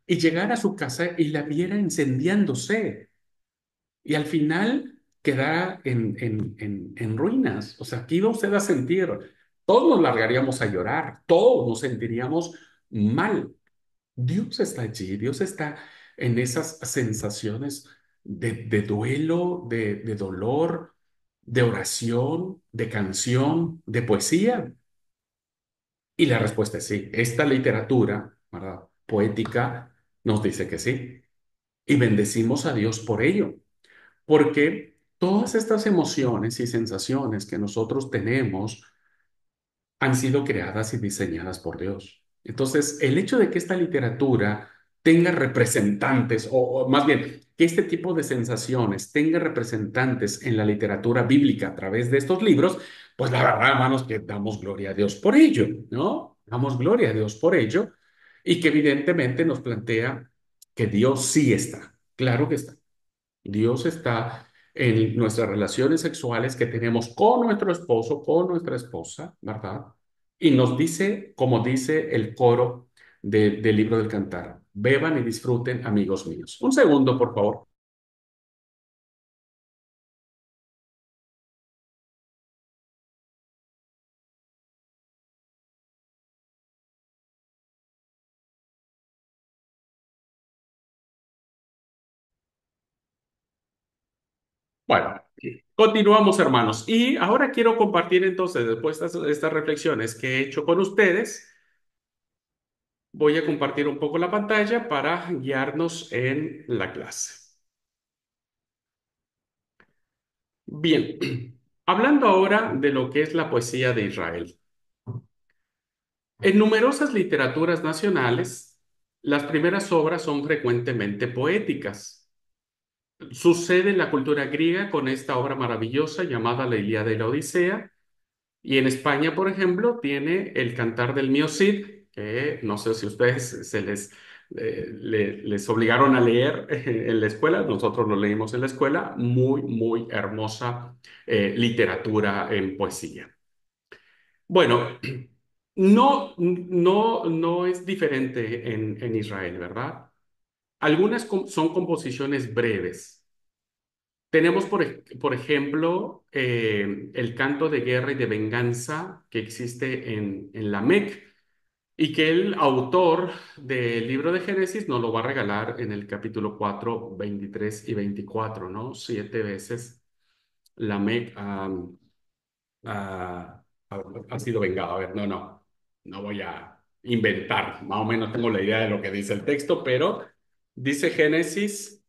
y llegara a su casa y la viera incendiándose y al final queda en ruinas. O sea, ¿qué iba usted a sentir? Todos nos largaríamos a llorar, todos nos sentiríamos mal. Dios está allí, Dios está en esas sensaciones de duelo, de dolor, de oración, de canción, de poesía. Y la respuesta es sí. Esta literatura, ¿verdad? Poética nos dice que sí. Y bendecimos a Dios por ello. Porque todas estas emociones y sensaciones que nosotros tenemos han sido creadas y diseñadas por Dios. Entonces, el hecho de que esta literatura tenga representantes, o más bien, que este tipo de sensaciones tenga representantes en la literatura bíblica a través de estos libros, pues la verdad, hermanos, que damos gloria a Dios por ello, ¿no? Damos gloria a Dios por ello y que evidentemente nos plantea que Dios sí está, claro que está. Dios está en nuestras relaciones sexuales que tenemos con nuestro esposo, con nuestra esposa, ¿verdad? Y nos dice, como dice el coro del libro del Cantar, beban y disfruten, amigos míos. Un segundo, por favor. Bueno, continuamos, hermanos. Y ahora quiero compartir entonces, después de estas reflexiones que he hecho con ustedes, voy a compartir un poco la pantalla para guiarnos en la clase. Bien, hablando ahora de lo que es la poesía de Israel. En numerosas literaturas nacionales, las primeras obras son frecuentemente poéticas. Sucede en la cultura griega con esta obra maravillosa llamada la Ilíada y la Odisea, y en España, por ejemplo, tiene el Cantar del Mío Cid, que no sé si ustedes les obligaron a leer en la escuela, nosotros lo leímos en la escuela, muy, muy hermosa literatura en poesía. Bueno, no es diferente en Israel, ¿verdad? Algunas son composiciones breves. Tenemos, por ejemplo, el canto de guerra y de venganza que existe en la Mec. y que el autor del libro de Génesis nos lo va a regalar en el capítulo 4 23 y 24, ¿no? 7 veces Lamec ha, ha sido vengado. A ver, no voy a inventar, más o menos tengo la idea de lo que dice el texto, pero dice Génesis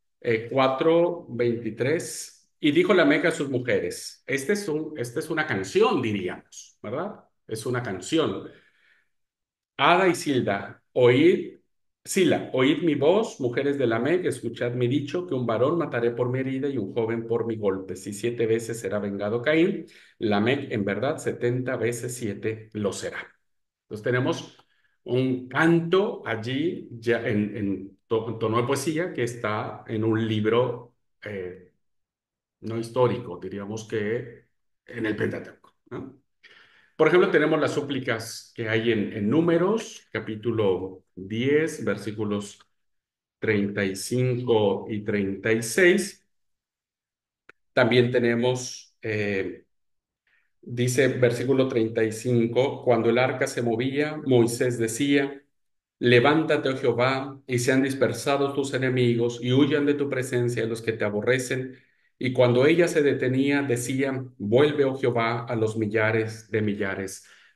4, 23, y dijo Lamec a sus mujeres, esta es una canción, diríamos, ¿verdad? Es una canción. Ada y Silda, Sila, oíd mi voz, mujeres de Lamec, escuchad mi dicho, que un varón mataré por mi herida y un joven por mi golpe. Si 7 veces será vengado Caín, Lamec en verdad 70 veces 7 lo será. Entonces tenemos un canto allí ya en tono de poesía que está en un libro no histórico, diríamos que en el Pentateuco, ¿no? Por ejemplo, tenemos las súplicas que hay en Números, capítulo 10, versículos 35 y 36. También tenemos, dice versículo 35, cuando el arca se movía, Moisés decía, levántate, oh Jehová, y sean dispersados tus enemigos, y huyan de tu presencia los que te aborrecen. Y cuando ella se detenía, decía, vuelve, oh Jehová, a los millares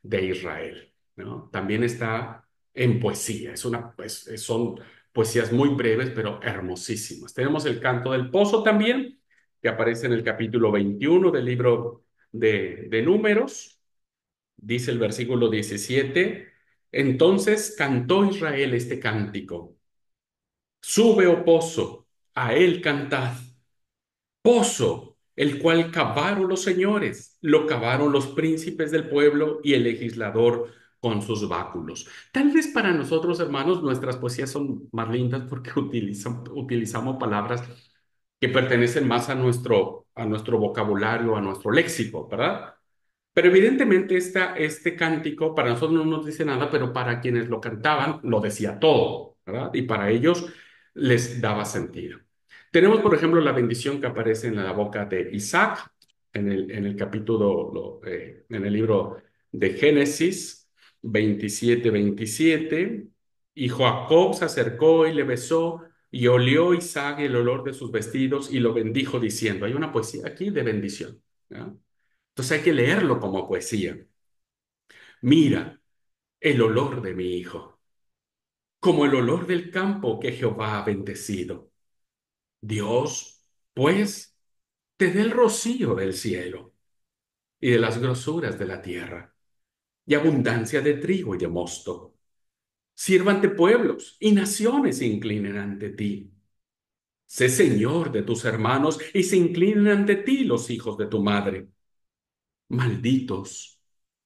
de Israel. ¿No? También está en poesía. Son poesías muy breves, pero hermosísimas. Tenemos el canto del pozo también, que aparece en el capítulo 21 del libro de Números. Dice el versículo 17, entonces cantó Israel este cántico. Sube, oh pozo, a él cantad. Pozo, el cual cavaron los señores, lo cavaron los príncipes del pueblo y el legislador con sus báculos. Tal vez para nosotros, hermanos, nuestras poesías son más lindas porque utilizamos palabras que pertenecen más a nuestro vocabulario, a nuestro léxico, ¿verdad? Pero evidentemente este cántico para nosotros no nos dice nada, pero para quienes lo cantaban lo decía todo, ¿verdad? Y para ellos les daba sentido. Tenemos, por ejemplo, la bendición que aparece en la boca de Isaac en el capítulo, en el libro de Génesis 27, 27. Y Jacob se acercó y le besó y olió Isaac el olor de sus vestidos y lo bendijo diciendo, hay una poesía aquí de bendición, ¿no? Entonces hay que leerlo como poesía. Mira el olor de mi hijo, como el olor del campo que Jehová ha bendecido. Dios, pues, te dé el rocío del cielo y de las grosuras de la tierra, y abundancia de trigo y de mosto. Sírvante pueblos y naciones se inclinen ante ti. Sé señor de tus hermanos y se inclinen ante ti los hijos de tu madre. Malditos,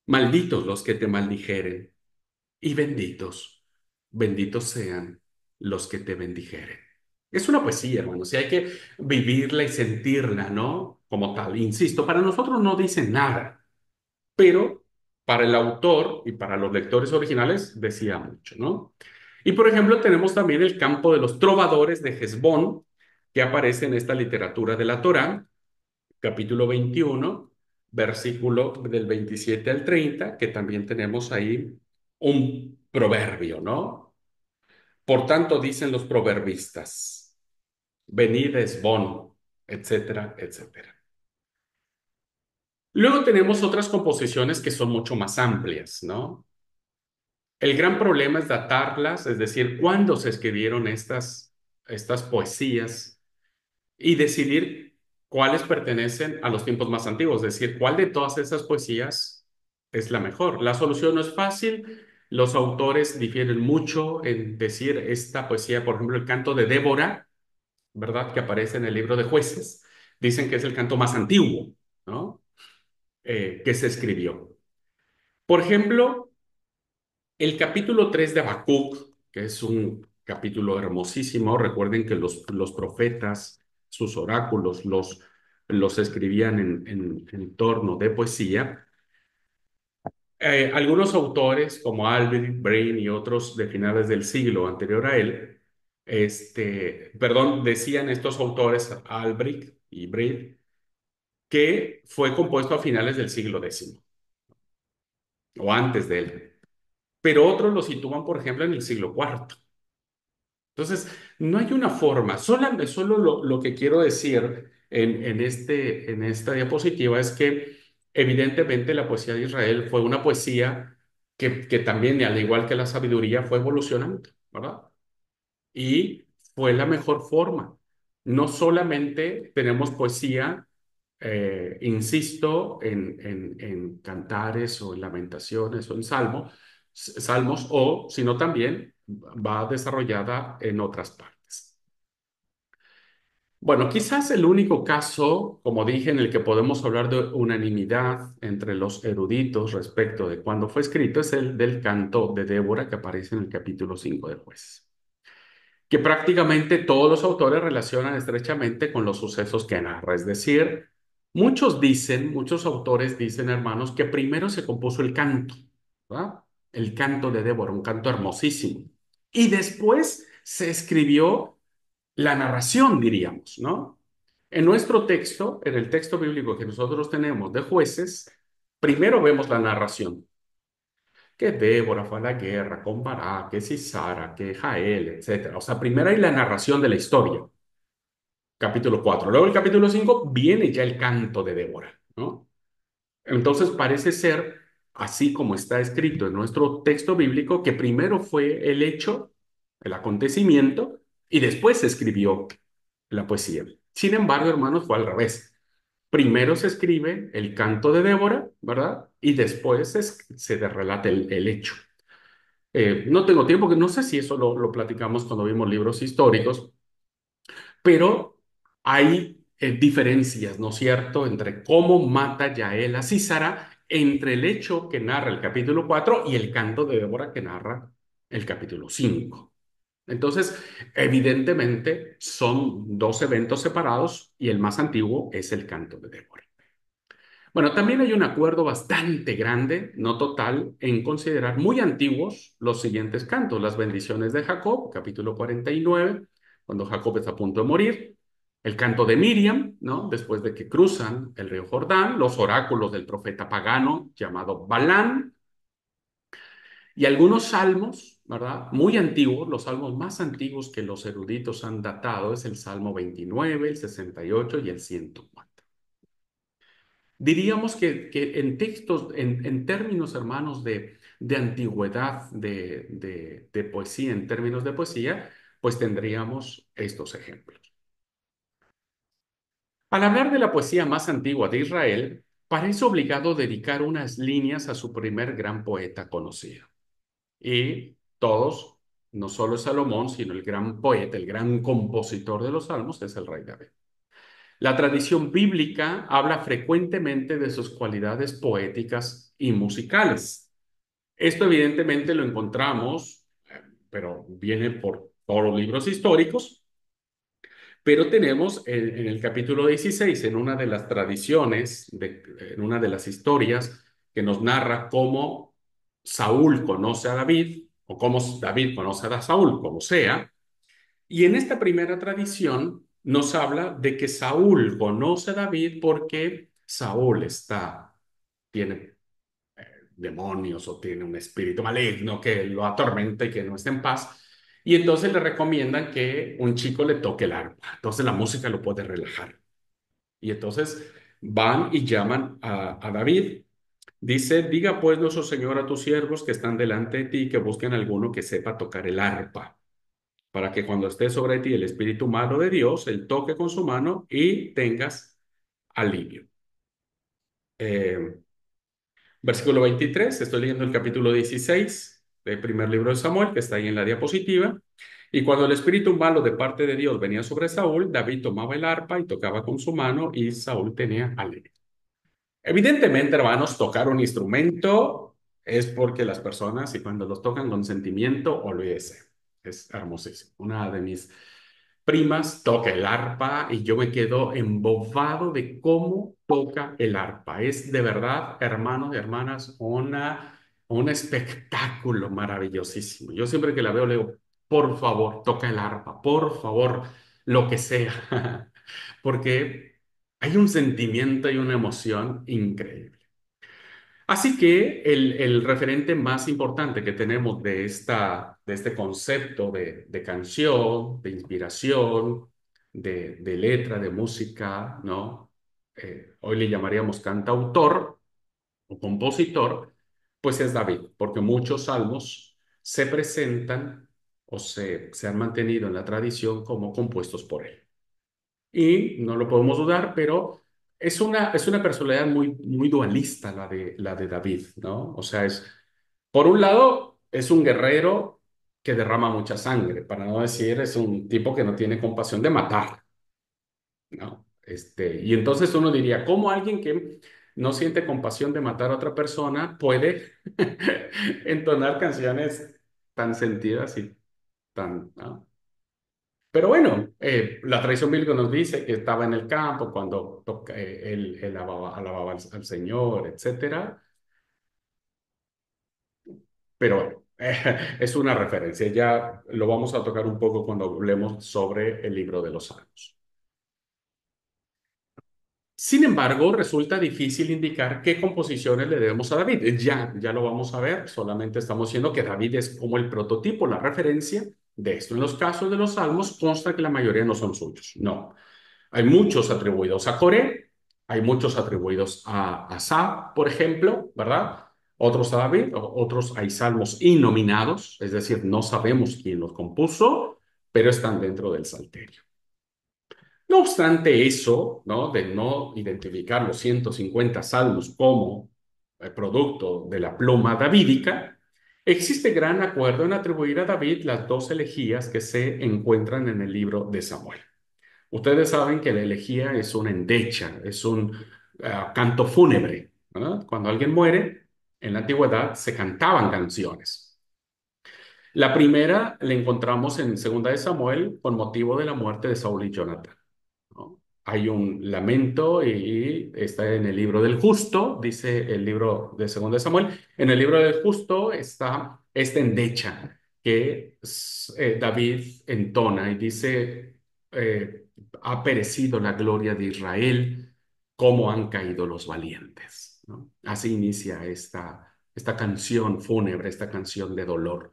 malditos los que te maldijeren y benditos, benditos sean los que te bendijeren. Es una poesía, hermanos, y hay que vivirla y sentirla, ¿no? Como tal. Insisto, para nosotros no dice nada, pero para el autor y para los lectores originales decía mucho, ¿no? Y por ejemplo, tenemos también el campo de los trovadores de Hesbón, que aparece en esta literatura de la Torá, capítulo 21, versículo del 27 al 30, que también tenemos ahí un proverbio, ¿no? Por tanto, dicen los proverbistas, venid Esbón, etcétera, etcétera. Luego tenemos otras composiciones que son mucho más amplias, ¿no? El gran problema es datarlas, es decir, cuándo se escribieron estas poesías y decidir cuáles pertenecen a los tiempos más antiguos, es decir, cuál de todas esas poesías es la mejor. La solución no es fácil, los autores difieren mucho en decir esta poesía, por ejemplo, el canto de Débora, ¿verdad? Que aparece en el libro de Jueces, dicen que es el canto más antiguo, ¿no? Que se escribió. Por ejemplo, el capítulo 3 de Habacuc, que es un capítulo hermosísimo, recuerden que los profetas, sus oráculos, los escribían en torno de poesía. Algunos autores, como Albert, Brain y otros de finales del siglo anterior a él, perdón, decían estos autores, Albrecht y Brain, que fue compuesto a finales del siglo X o antes de él. pero otros lo sitúan, por ejemplo, en el siglo cuarto. Entonces, no hay una forma. Solo lo que quiero decir en esta diapositiva es que evidentemente la poesía de Israel fue una poesía que también, al igual que la sabiduría, fue evolucionando, ¿verdad? Y fue la mejor forma. No solamente tenemos poesía, insisto, en cantares o en lamentaciones o en salmos, sino también va desarrollada en otras partes. Bueno, quizás el único caso, como dije, en el que podemos hablar de unanimidad entre los eruditos respecto de cuándo fue escrito es el del canto de Débora que aparece en el capítulo 5 de Jueces, que prácticamente todos los autores relacionan estrechamente con los sucesos que narra. Es decir, muchos autores dicen, hermanos, que primero se compuso el canto, ¿verdad? El canto de Débora, un canto hermosísimo. Y después se escribió la narración, diríamos, ¿no? En nuestro texto, en el texto bíblico que nosotros tenemos de Jueces, primero vemos la narración, que Débora fue a la guerra con Barak, que Sisara, que Jael, etcétera. O sea, primero hay la narración de la historia, capítulo 4. Luego el capítulo 5 viene ya el canto de Débora, ¿no? Entonces parece ser, así como está escrito en nuestro texto bíblico, que primero fue el hecho, el acontecimiento, y después se escribió la poesía. Sin embargo, hermanos, fue al revés. Primero se escribe el canto de Débora, ¿verdad? Y después se relata el hecho. No tengo tiempo, que no sé si eso lo platicamos cuando vimos libros históricos, pero hay diferencias, ¿no es cierto?, entre cómo mata Yael a Sísara, entre el hecho que narra el capítulo 4 y el canto de Débora que narra el capítulo 5. Entonces, evidentemente, son dos eventos separados y el más antiguo es el canto de Débora. Bueno, también hay un acuerdo bastante grande, no total, en considerar muy antiguos los siguientes cantos: las bendiciones de Jacob, capítulo 49, cuando Jacob está a punto de morir; el canto de Miriam, ¿no?, después de que cruzan el río Jordán; los oráculos del profeta pagano llamado Balán; y algunos salmos, ¿verdad?, muy antiguos. Los salmos más antiguos que los eruditos han datado es el Salmo 29, el 68 y el 104. Diríamos que en textos, en términos, hermanos, de antigüedad, de poesía, en términos de poesía, pues tendríamos estos ejemplos. Al hablar de la poesía más antigua de Israel, parece obligado dedicar unas líneas a su primer gran poeta conocido. Y todos, no solo Salomón, sino el gran poeta, el gran compositor de los salmos, es el rey David. La tradición bíblica habla frecuentemente de sus cualidades poéticas y musicales. Esto evidentemente lo encontramos, pero viene por todos los libros históricos, pero tenemos en el capítulo 16, en una de las tradiciones, en una de las historias que nos narra cómo Saúl conoce a David, o cómo David conoce a Saúl, como sea. Y en esta primera tradición nos habla de que Saúl conoce a David porque Saúl tiene demonios o tiene un espíritu maligno que lo atormenta y que no está en paz. Y entonces le recomiendan que un chico le toque el arpa. Entonces la música lo puede relajar. Y entonces van y llaman a David. Dice: diga pues nuestro Señor a tus siervos que están delante de ti que busquen alguno que sepa tocar el arpa, para que cuando esté sobre ti el espíritu malo de Dios, él toque con su mano y tengas alivio. Eh, Versículo 23, estoy leyendo el capítulo 16 del primer libro de Samuel, que está ahí en la diapositiva. Y cuando el espíritu malo de parte de Dios venía sobre Saúl, David tomaba el arpa y tocaba con su mano y Saúl tenía alivio. Evidentemente, hermanos, tocar un instrumento es porque las personas, y cuando los tocan con sentimiento, olvídese. Es hermosísimo. Una de mis primas toca el arpa y yo me quedo embobado de cómo toca el arpa. Es de verdad, hermanos y hermanas, un espectáculo maravillosísimo. Yo siempre que la veo le digo: por favor, toca el arpa, por favor, lo que sea, porque hay un sentimiento y una emoción increíble. Así que el referente más importante que tenemos de este concepto de canción, de inspiración, de letra, de música, ¿no? Hoy le llamaríamos cantautor o compositor, pues es David, porque muchos salmos se presentan o se han mantenido en la tradición como compuestos por él. Y no lo podemos dudar, pero es una personalidad muy dualista la de David, ¿no? O sea, por un lado, es un guerrero que derrama mucha sangre, para no decir, es un tipo que no tiene compasión de matar, ¿no? Y entonces uno diría, ¿cómo alguien que no siente compasión de matar a otra persona puede entonar canciones tan sentidas y tan, ¿no? Pero bueno, la tradición bíblica nos dice que estaba en el campo cuando él alababa al Señor, etcétera. Pero bueno, es una referencia. Ya lo vamos a tocar un poco cuando hablemos sobre el libro de los Salmos. Sin embargo, resulta difícil indicar qué composiciones le debemos a David. Ya lo vamos a ver, solamente estamos diciendo que David es como el prototipo, la referencia de esto. En los casos de los salmos consta que la mayoría no son suyos. No, hay muchos atribuidos a Coré, hay muchos atribuidos a Asaf, por ejemplo, ¿verdad? Otros a David, otros hay salmos innominados, es decir, no sabemos quién los compuso, pero están dentro del Salterio. No obstante eso, ¿no? De no identificar los 150 salmos como producto de la pluma davídica, existe gran acuerdo en atribuir a David las dos elegías que se encuentran en el libro de Samuel. Ustedes saben que la elegía es una endecha, es un canto fúnebre, ¿verdad? Cuando alguien muere, en la antigüedad se cantaban canciones. La primera la encontramos en Segunda de Samuel con motivo de la muerte de Saúl y Jonatán, ¿no? Hay un lamento y está en el libro del justo, dice el libro de Segunda de Samuel. En el libro del justo está esta endecha que David entona y dice, ha perecido la gloria de Israel, cómo han caído los valientes, ¿no? Así inicia esta canción fúnebre, esta canción de dolor.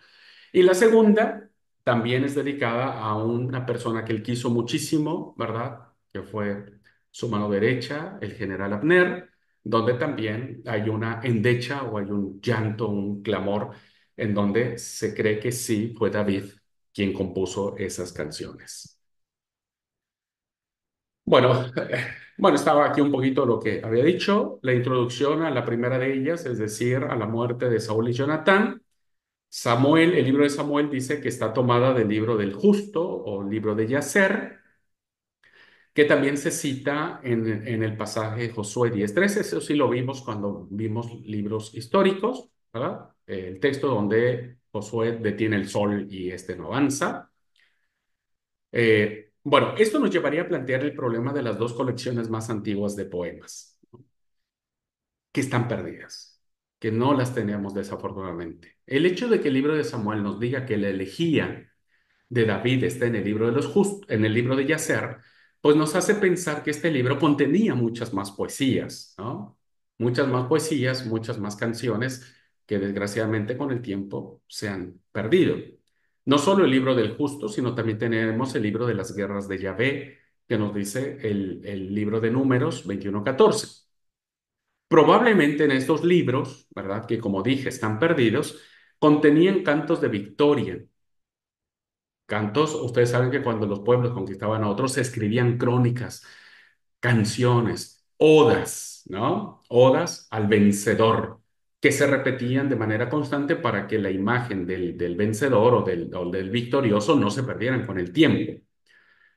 Y la segunda también es dedicada a una persona que él quiso muchísimo, ¿verdad? Que fue su mano derecha, el general Abner, donde también hay una endecha o hay un llanto, un clamor, en donde se cree que sí fue David quien compuso esas canciones. Bueno, bueno, estaba aquí un poquito lo que había dicho, la introducción a la primera de ellas, es decir, a la muerte de Saúl y Jonatán. Samuel, el libro de Samuel dice que está tomada del libro del justo o libro de Yacer, que también se cita en el pasaje de Josué 10:13. Eso sí lo vimos cuando vimos libros históricos, ¿verdad? El texto donde Josué detiene el sol y este no avanza. Bueno, esto nos llevaría a plantear el problema de las dos colecciones más antiguas de poemas, que están perdidas, que no las tenemos desafortunadamente. El hecho de que el libro de Samuel nos diga que la elegía de David está en el libro de los en el libro de Yacer, pues nos hace pensar que este libro contenía muchas más poesías, ¿no? Muchas más poesías, muchas más canciones que desgraciadamente con el tiempo se han perdido. No solo el libro del justo, sino también tenemos el libro de las guerras de Yahvé, que nos dice el libro de Números 21:14. Probablemente en estos libros, ¿verdad? Que como dije están perdidos, contenían cantos de victoria. Cantos, ustedes saben que cuando los pueblos conquistaban a otros se escribían crónicas, canciones, odas, ¿no? Odas al vencedor, que se repetían de manera constante para que la imagen del vencedor o del victorioso no se perdieran con el tiempo.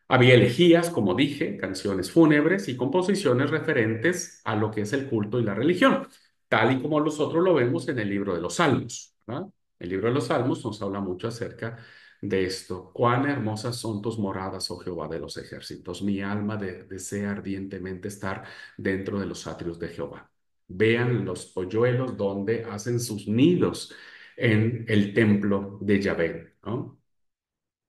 Había elegías, como dije, canciones fúnebres y composiciones referentes a lo que es el culto y la religión, tal y como nosotros lo vemos en el libro de los Salmos, ¿verdad? El libro de los Salmos nos habla mucho acerca de esto. Cuán hermosas son tus moradas, oh Jehová de los ejércitos. Mi alma desea ardientemente estar dentro de los atrios de Jehová. Vean los polluelos donde hacen sus nidos en el templo de Yahvé, ¿no?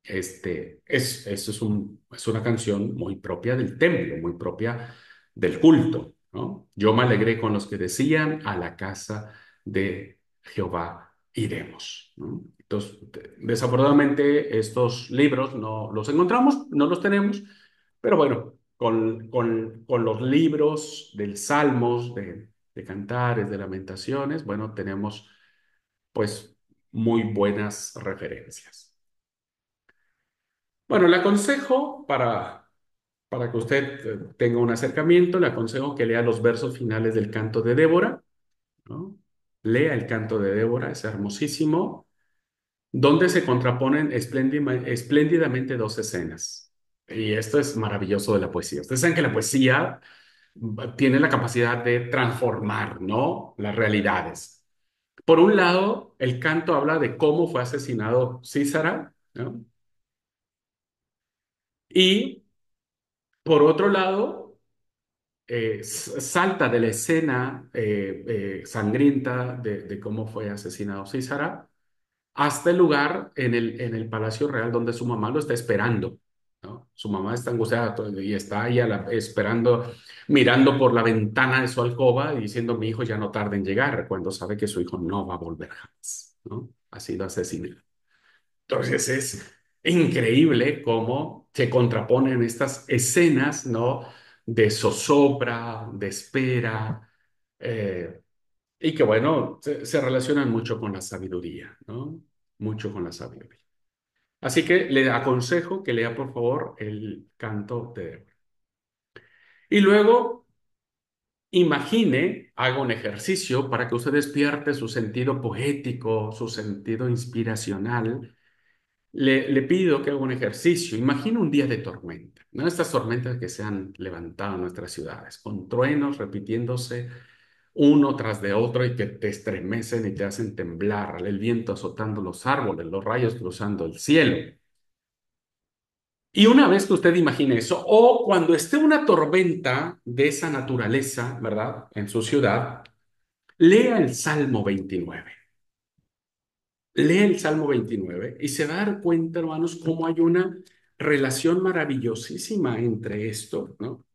Eso es una canción muy propia del templo, muy propia del culto. ¿no? Yo me alegré con los que decían, a la casa de Jehová iremos, ¿no? Entonces, desafortunadamente, estos libros no los encontramos, no los tenemos, pero bueno, con los libros del Salmos, de Cantares, de Lamentaciones, bueno, tenemos pues muy buenas referencias. Bueno, le aconsejo para que usted tenga un acercamiento, le aconsejo que lea los versos finales del canto de Débora, ¿no? Lea el canto de Débora, es hermosísimo, donde se contraponen espléndidamente dos escenas. Y esto es maravilloso de la poesía. Ustedes saben que la poesía tiene la capacidad de transformar, ¿no? Las realidades. Por un lado, el canto habla de cómo fue asesinado Císara, ¿no? Y por otro lado, salta de la escena sangrienta de cómo fue asesinado Císara hasta el lugar en el Palacio Real donde su mamá lo está esperando, ¿no? Su mamá está angustiada y está ahí esperando, mirando por la ventana de su alcoba y diciendo, mi hijo ya no tarda en llegar, cuando sabe que su hijo no va a volver jamás, ¿no? Ha sido asesinado. Entonces es increíble cómo se contraponen estas escenas, ¿no? De zozobra, de espera, eh, y que bueno, se relacionan mucho con la sabiduría, ¿no? Mucho con la sabiduría. Así que le aconsejo que lea por favor el canto de Débora. Y luego imagine, haga un ejercicio para que usted despierte su sentido poético, su sentido inspiracional. Le pido que haga un ejercicio. Imagina un día de tormenta, ¿no? Estas tormentas que se han levantado en nuestras ciudades, con truenos repitiéndose uno tras de otro y que te estremecen y te hacen temblar, el viento azotando los árboles, los rayos cruzando el cielo. Y una vez que usted imagine eso, o cuando esté una tormenta de esa naturaleza, ¿verdad? En su ciudad, lea el Salmo 29. Lee el Salmo 29 y se va a dar cuenta, hermanos, cómo hay una relación maravillosísima entre esto, ¿no?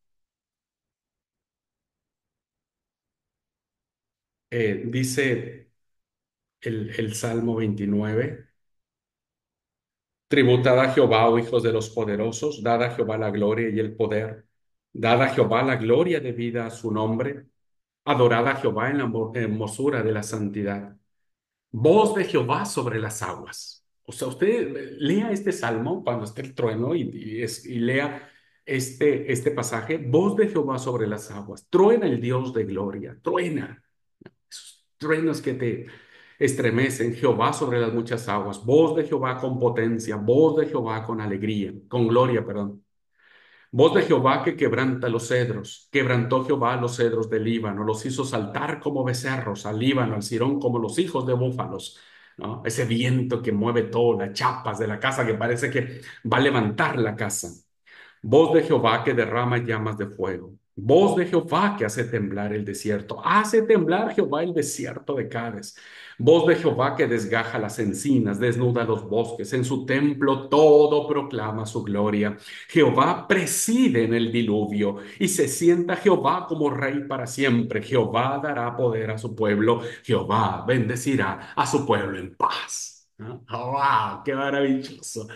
Dice el Salmo 29, tributad a Jehová, oh hijos de los poderosos, dad a Jehová la gloria y el poder, dad a Jehová la gloria debida a su nombre, adorad a Jehová en la hermosura de la santidad. Voz de Jehová sobre las aguas. O sea, usted lea este salmo cuando esté el trueno y lea este pasaje. Voz de Jehová sobre las aguas. Truena el Dios de gloria. Truena. Esos truenos que te estremecen. Jehová sobre las muchas aguas. Voz de Jehová con potencia. Voz de Jehová con alegría. Con gloria, perdón. Voz de Jehová que quebranta los cedros. Quebrantó Jehová los cedros del Líbano, los hizo saltar como becerros al Líbano, al Sirón como los hijos de búfalos, ¿no? Ese viento que mueve todo, las chapas de la casa que parece que va a levantar la casa. Voz de Jehová que derrama llamas de fuego. Voz de Jehová que hace temblar el desierto. Hace temblar Jehová el desierto de Cádiz. Voz de Jehová que desgaja las encinas, desnuda los bosques. En su templo todo proclama su gloria. Jehová preside en el diluvio y se sienta Jehová como rey para siempre. Jehová dará poder a su pueblo. Jehová bendecirá a su pueblo en paz. ¿No? ¡Wow! ¡Qué maravilloso!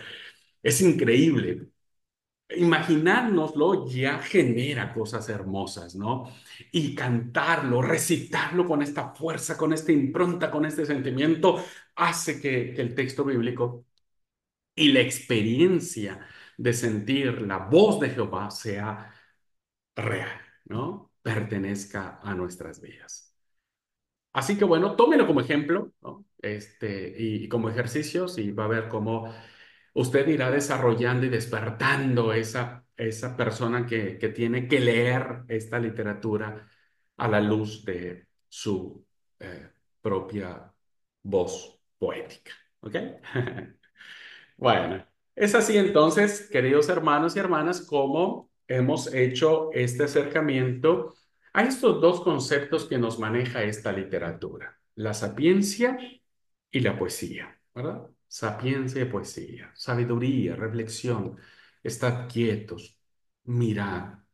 Es increíble. Imaginárnoslo ya genera cosas hermosas, ¿no? Y cantarlo, recitarlo con esta fuerza, con esta impronta, con este sentimiento, hace que el texto bíblico y la experiencia de sentir la voz de Jehová sea real, ¿no? Pertenezca a nuestras vidas. Así que bueno, tómelo como ejemplo, ¿no? Y como ejercicios y va a ver cómo usted irá desarrollando y despertando esa persona que tiene que leer esta literatura a la luz de su propia voz poética. ¿Ok? Bueno, es así entonces, queridos hermanos y hermanas, como hemos hecho este acercamiento a estos dos conceptos que nos maneja esta literatura, la sapiencia y la poesía, ¿verdad? Sapiencia y poesía, sabiduría, reflexión, estar quietos, mirar.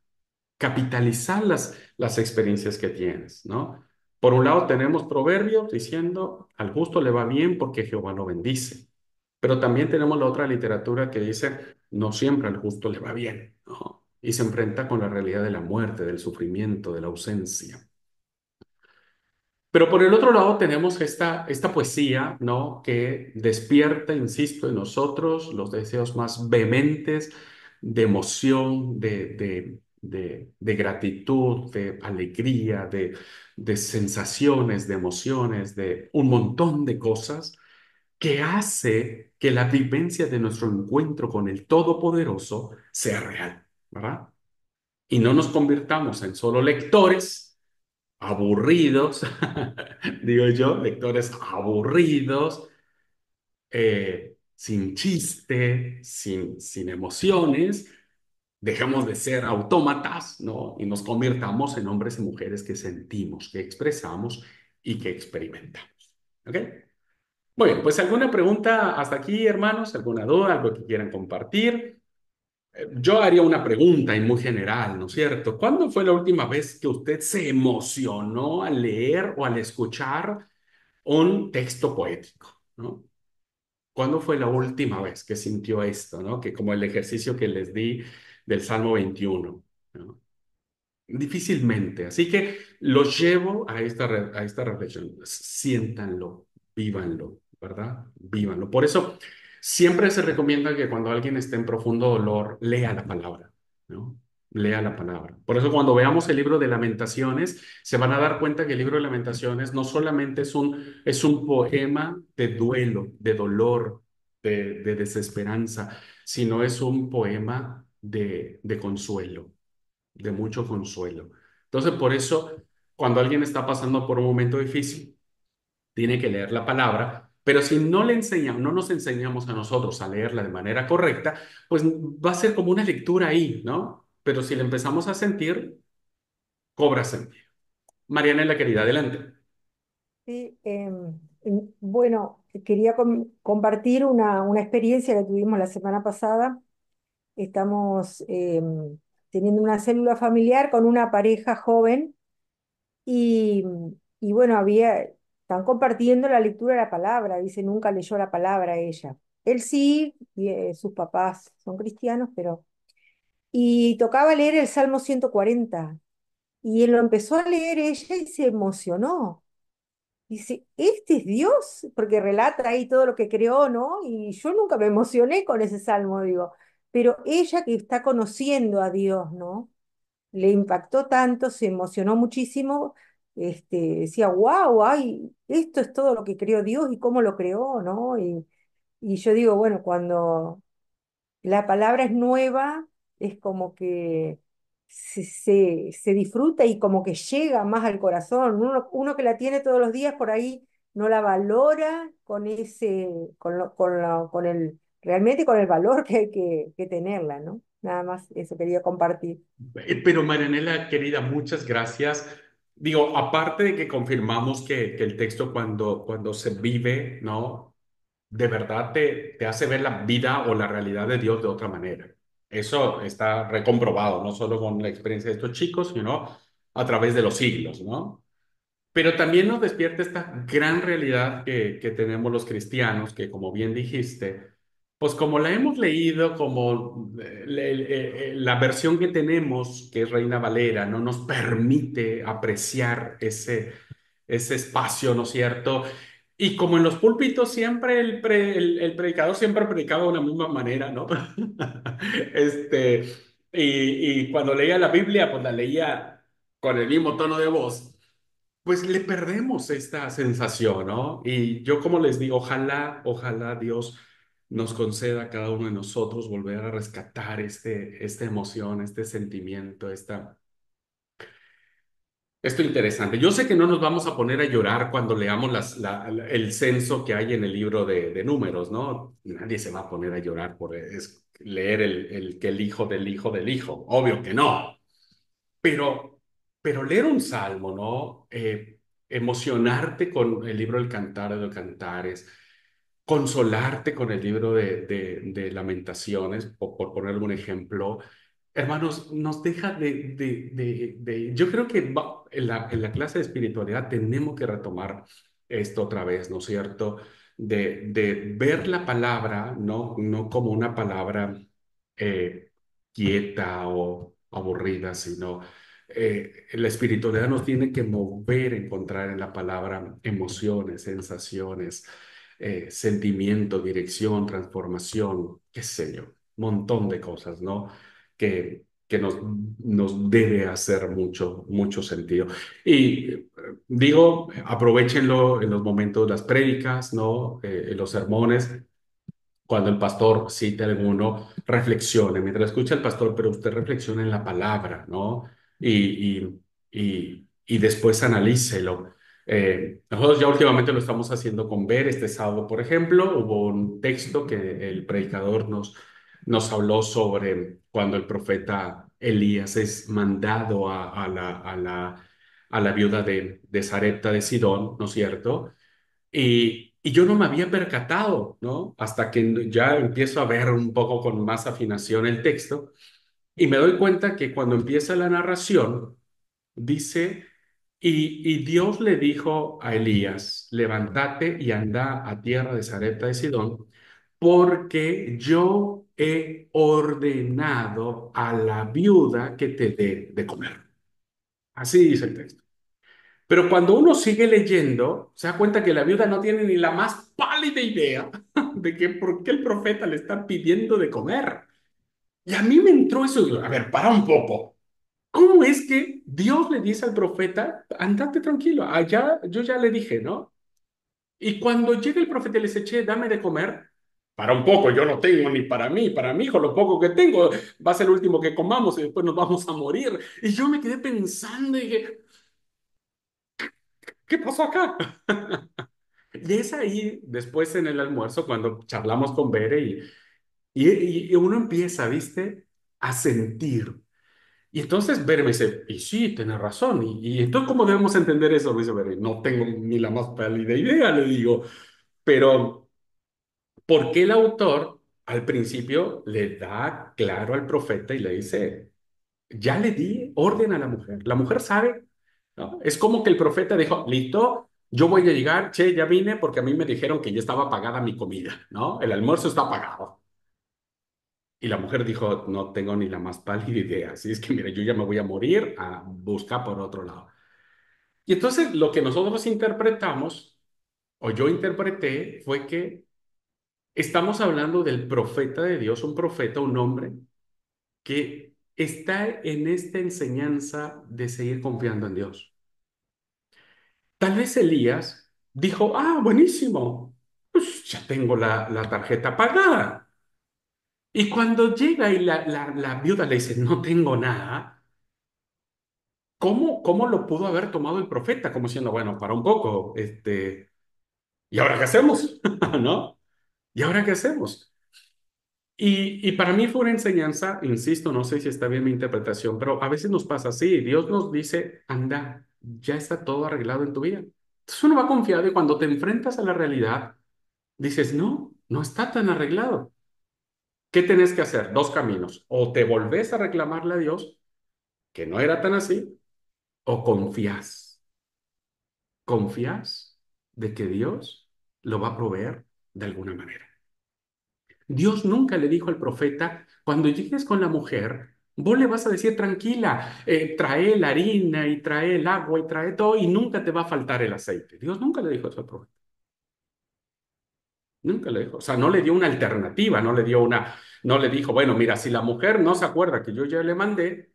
capitalizar las experiencias que tienes, ¿no? Por un lado tenemos proverbios diciendo, al justo le va bien porque Jehová lo bendice. Pero también tenemos la otra literatura que dice, no siempre al justo le va bien, ¿no? Y se enfrenta con la realidad de la muerte, del sufrimiento, de la ausencia. Pero por el otro lado tenemos esta poesía, ¿no? Que despierta, insisto, en nosotros los deseos más vehementes de emoción, de gratitud, de alegría, de sensaciones, de emociones, de un montón de cosas que hace que la vivencia de nuestro encuentro con el Todopoderoso sea real, ¿verdad? Y no nos convirtamos en solo lectores aburridos, digo yo, lectores aburridos, sin chiste, sin emociones, dejemos de ser autómatas, ¿no? Y nos convirtamos en hombres y mujeres que sentimos, que expresamos y que experimentamos. ¿Ok? Muy bien, pues alguna pregunta hasta aquí, hermanos, alguna duda, algo que quieran compartir. Yo haría una pregunta y muy general, ¿no es cierto? ¿Cuándo fue la última vez que usted se emocionó al leer o al escuchar un texto poético, ¿no? ¿Cuándo fue la última vez que sintió esto, ¿no? Que como el ejercicio que les di del Salmo 21, ¿no? Difícilmente. Así que los llevo a esta reflexión. Siéntanlo, vívanlo, ¿verdad? Vívanlo. Por eso siempre se recomienda que cuando alguien esté en profundo dolor, lea la palabra, ¿no? Lea la palabra. Por eso cuando veamos el libro de Lamentaciones, se van a dar cuenta que el libro de Lamentaciones no solamente es un poema de duelo, de dolor, de desesperanza, sino es un poema de consuelo, de mucho consuelo. Entonces, por eso, cuando alguien está pasando por un momento difícil, tiene que leer la palabra, pero si no le enseñamos, no nos enseñamos a nosotros a leerla de manera correcta, pues va a ser como una lectura ahí, ¿no? Pero si le empezamos a sentir, cobra sentido. Mariana, la querida, adelante. Sí, bueno, quería compartir una experiencia que tuvimos la semana pasada. Estamos teniendo una célula familiar con una pareja joven y, y bueno, están compartiendo la lectura de la palabra. Dice, nunca leyó la palabra ella. Él sí, y, sus papás son cristianos, pero... Y tocaba leer el Salmo 140 y él lo empezó a leer ella y se emocionó. Dice, este es Dios, porque relata ahí todo lo que creó, ¿no? Y yo nunca me emocioné con ese salmo, digo, pero ella que está conociendo a Dios, ¿no? Le impactó tanto, se emocionó muchísimo, decía, wow, ay, esto es todo lo que creó Dios y cómo lo creó, ¿no? Y yo digo, bueno, cuando la palabra es nueva, es como que se disfruta y como que llega más al corazón. Uno que la tiene todos los días por ahí no la valora con realmente con el valor que hay que tenerla, ¿no? Nada más eso quería compartir. Pero Marianela, querida, muchas gracias. Digo, aparte de que confirmamos que el texto cuando se vive, ¿no? De verdad te hace ver la vida o la realidad de Dios de otra manera. Eso está recomprobado, no solo con la experiencia de estos chicos, sino a través de los siglos, ¿no? Pero también nos despierta esta gran realidad que tenemos los cristianos, que como bien dijiste, pues como la hemos leído, como la versión que tenemos, que es Reina Valera, no nos permite apreciar ese espacio, ¿no es cierto? Y como en los púlpitos siempre el predicador siempre predicaba de una misma manera, ¿no? Este, y cuando leía la Biblia, pues la leía con el mismo tono de voz, pues le perdemos esta sensación, ¿no? Y yo como les digo, ojalá Dios nos conceda a cada uno de nosotros volver a rescatar esta emoción, este sentimiento, esto interesante. Yo sé que no nos vamos a poner a llorar cuando leamos el censo que hay en el libro de números, ¿no? Nadie se va a poner a llorar por leer que el hijo del hijo del hijo. Obvio que no. Pero, pero leer un salmo, ¿no? Emocionarte con el libro del Cantar de Cantares, consolarte con el libro de Lamentaciones, por poner un ejemplo, hermanos, nos deja yo creo que en la clase de espiritualidad tenemos que retomar esto otra vez, ¿no es cierto? De ver la palabra, no como una palabra eh, quieta o aburrida, sino la espiritualidad nos tiene que mover, encontrar en la palabra emociones, sensaciones, sentimiento, dirección, transformación, qué sé yo, montón de cosas, ¿no? Que nos debe hacer mucho sentido. Y digo, aprovechenlo en los momentos, las prédicas, ¿no? En los sermones, cuando el pastor cite alguno, reflexione, mientras escucha al pastor, pero usted reflexione en la palabra, ¿no? Y después analícelo. Nosotros ya últimamente lo estamos haciendo con Ver. Este sábado, por ejemplo, hubo un texto que el predicador nos habló sobre cuando el profeta Elías es mandado a la viuda de Sarepta de Sidón, ¿no es cierto? Y yo no me había percatado, ¿no? Hasta que ya empiezo a ver un poco con más afinación el texto y me doy cuenta que cuando empieza la narración, dice, y Dios le dijo a Elías, levántate y anda a tierra de Sarepta de Sidón, porque yo he ordenado a la viuda que te dé de comer. Así dice el texto. Pero cuando uno sigue leyendo, se da cuenta que la viuda no tiene ni la más pálida idea de que por qué el profeta le está pidiendo de comer. Y a mí me entró eso, digo, a ver, para un poco. ¿Cómo es que Dios le dice al profeta, andate tranquilo, allá yo ya le dije, ¿no? Y cuando llega el profeta y le dice, che, dame de comer, para un poco, yo no tengo ni para mi hijo, lo poco que tengo va a ser el último que comamos y después nos vamos a morir. Y yo me quedé pensando y dije, ¿qué pasó acá? Y es ahí, después en el almuerzo, cuando charlamos con Bere y uno empieza, ¿viste? A sentir. Y entonces Bere me dice, y sí, tienes razón. Y entonces, ¿cómo debemos entender eso? Me dice Bere, no tengo ni la más pálida idea, le digo. Pero, ¿por qué el autor al principio le da claro al profeta y le dice, ya le di orden a la mujer? La mujer sabe, ¿no? Es como que el profeta dijo, listo, yo voy a llegar, che, ya vine porque a mí me dijeron que ya estaba pagada mi comida, ¿no? El almuerzo está pagado. Y la mujer dijo, no tengo ni la más pálida idea, así es que, mire, yo ya me voy a morir, a buscar por otro lado. Y entonces lo que nosotros interpretamos, o yo interpreté, fue que estamos hablando del profeta de Dios, un profeta, un hombre que está en esta enseñanza de seguir confiando en Dios. Tal vez Elías dijo, ah, buenísimo, pues ya tengo la tarjeta pagada. Y cuando llega y la viuda le dice, no tengo nada, ¿cómo lo pudo haber tomado el profeta? Como diciendo, bueno, para un poco, ¿y ahora qué hacemos? ¿No? ¿Y ahora qué hacemos? Y para mí fue una enseñanza, insisto, no sé si está bien mi interpretación, pero a veces nos pasa así. Dios nos dice, anda, ya está todo arreglado en tu vida. Entonces uno va confiado y cuando te enfrentas a la realidad, dices, no, no está tan arreglado. ¿Qué tenés que hacer? Dos caminos. O te volvés a reclamarle a Dios, que no era tan así, o confías. Confías de que Dios lo va a proveer de alguna manera. Dios nunca le dijo al profeta, cuando llegues con la mujer, vos le vas a decir tranquila, trae la harina y trae el agua y trae todo y nunca te va a faltar el aceite. Dios nunca le dijo eso al profeta. Nunca le dijo. O sea, no le dio una alternativa, no le dijo, bueno, mira, si la mujer no se acuerda que yo ya le mandé,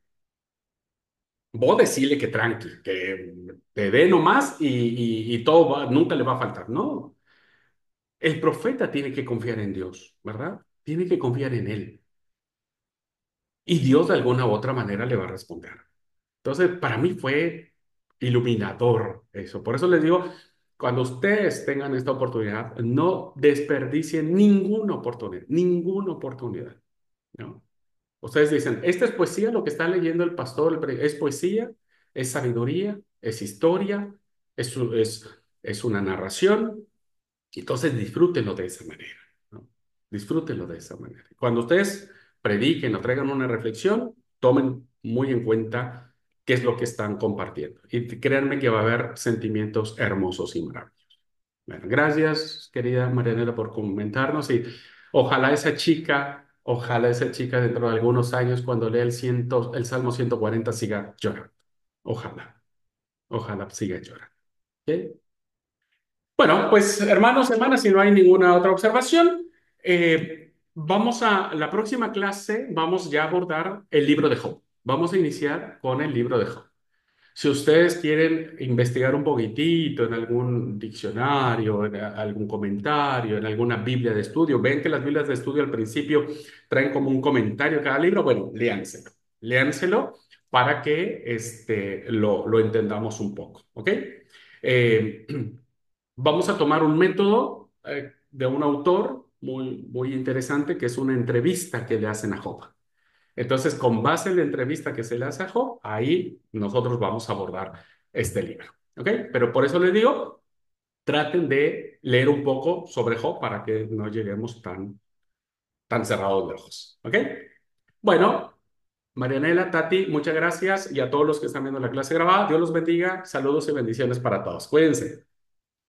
vos decile que tranqui, que te dé nomás y todo nunca le va a faltar. No, el profeta tiene que confiar en Dios, ¿verdad? Tiene que confiar en Él. Y Dios de alguna u otra manera le va a responder. Entonces, para mí fue iluminador eso. Por eso les digo, cuando ustedes tengan esta oportunidad, no desperdicien ninguna oportunidad, ¿no? Ustedes dicen, esta es poesía, lo que está leyendo el pastor, es poesía, es sabiduría, es historia, es una narración. Entonces disfrútenlo de esa manera, ¿no? Disfrútenlo de esa manera. Cuando ustedes prediquen o traigan una reflexión, tomen muy en cuenta qué es lo que están compartiendo. Y créanme que va a haber sentimientos hermosos y maravillosos. Bueno, gracias, querida Marianela, por comentarnos y ojalá esa chica dentro de algunos años, cuando lea el Salmo 140 siga llorando. Ojalá, ojalá siga llorando. ¿Ok? Bueno, pues hermanos, hermanas, si no hay ninguna otra observación, vamos a la próxima clase, vamos ya a abordar el libro de Job. Vamos a iniciar con el libro de Job. Si ustedes quieren investigar un poquitito en algún diccionario, en algún comentario, en alguna Biblia de estudio, ven que las Biblias de estudio al principio traen como un comentario cada libro, bueno, léanselo, léanselo para que lo entendamos un poco, ¿ok? Eh, Vamos a tomar un método de un autor muy interesante que es una entrevista que le hacen a Job. Entonces, con base en la entrevista que se le hace a Job, ahí nosotros vamos a abordar este libro. ¿Ok? Pero por eso les digo, traten de leer un poco sobre Job para que no lleguemos tan cerrados de ojos. ¿Ok? Bueno, Marianela, Tati, muchas gracias y a todos los que están viendo la clase grabada, Dios los bendiga, saludos y bendiciones para todos. Cuídense.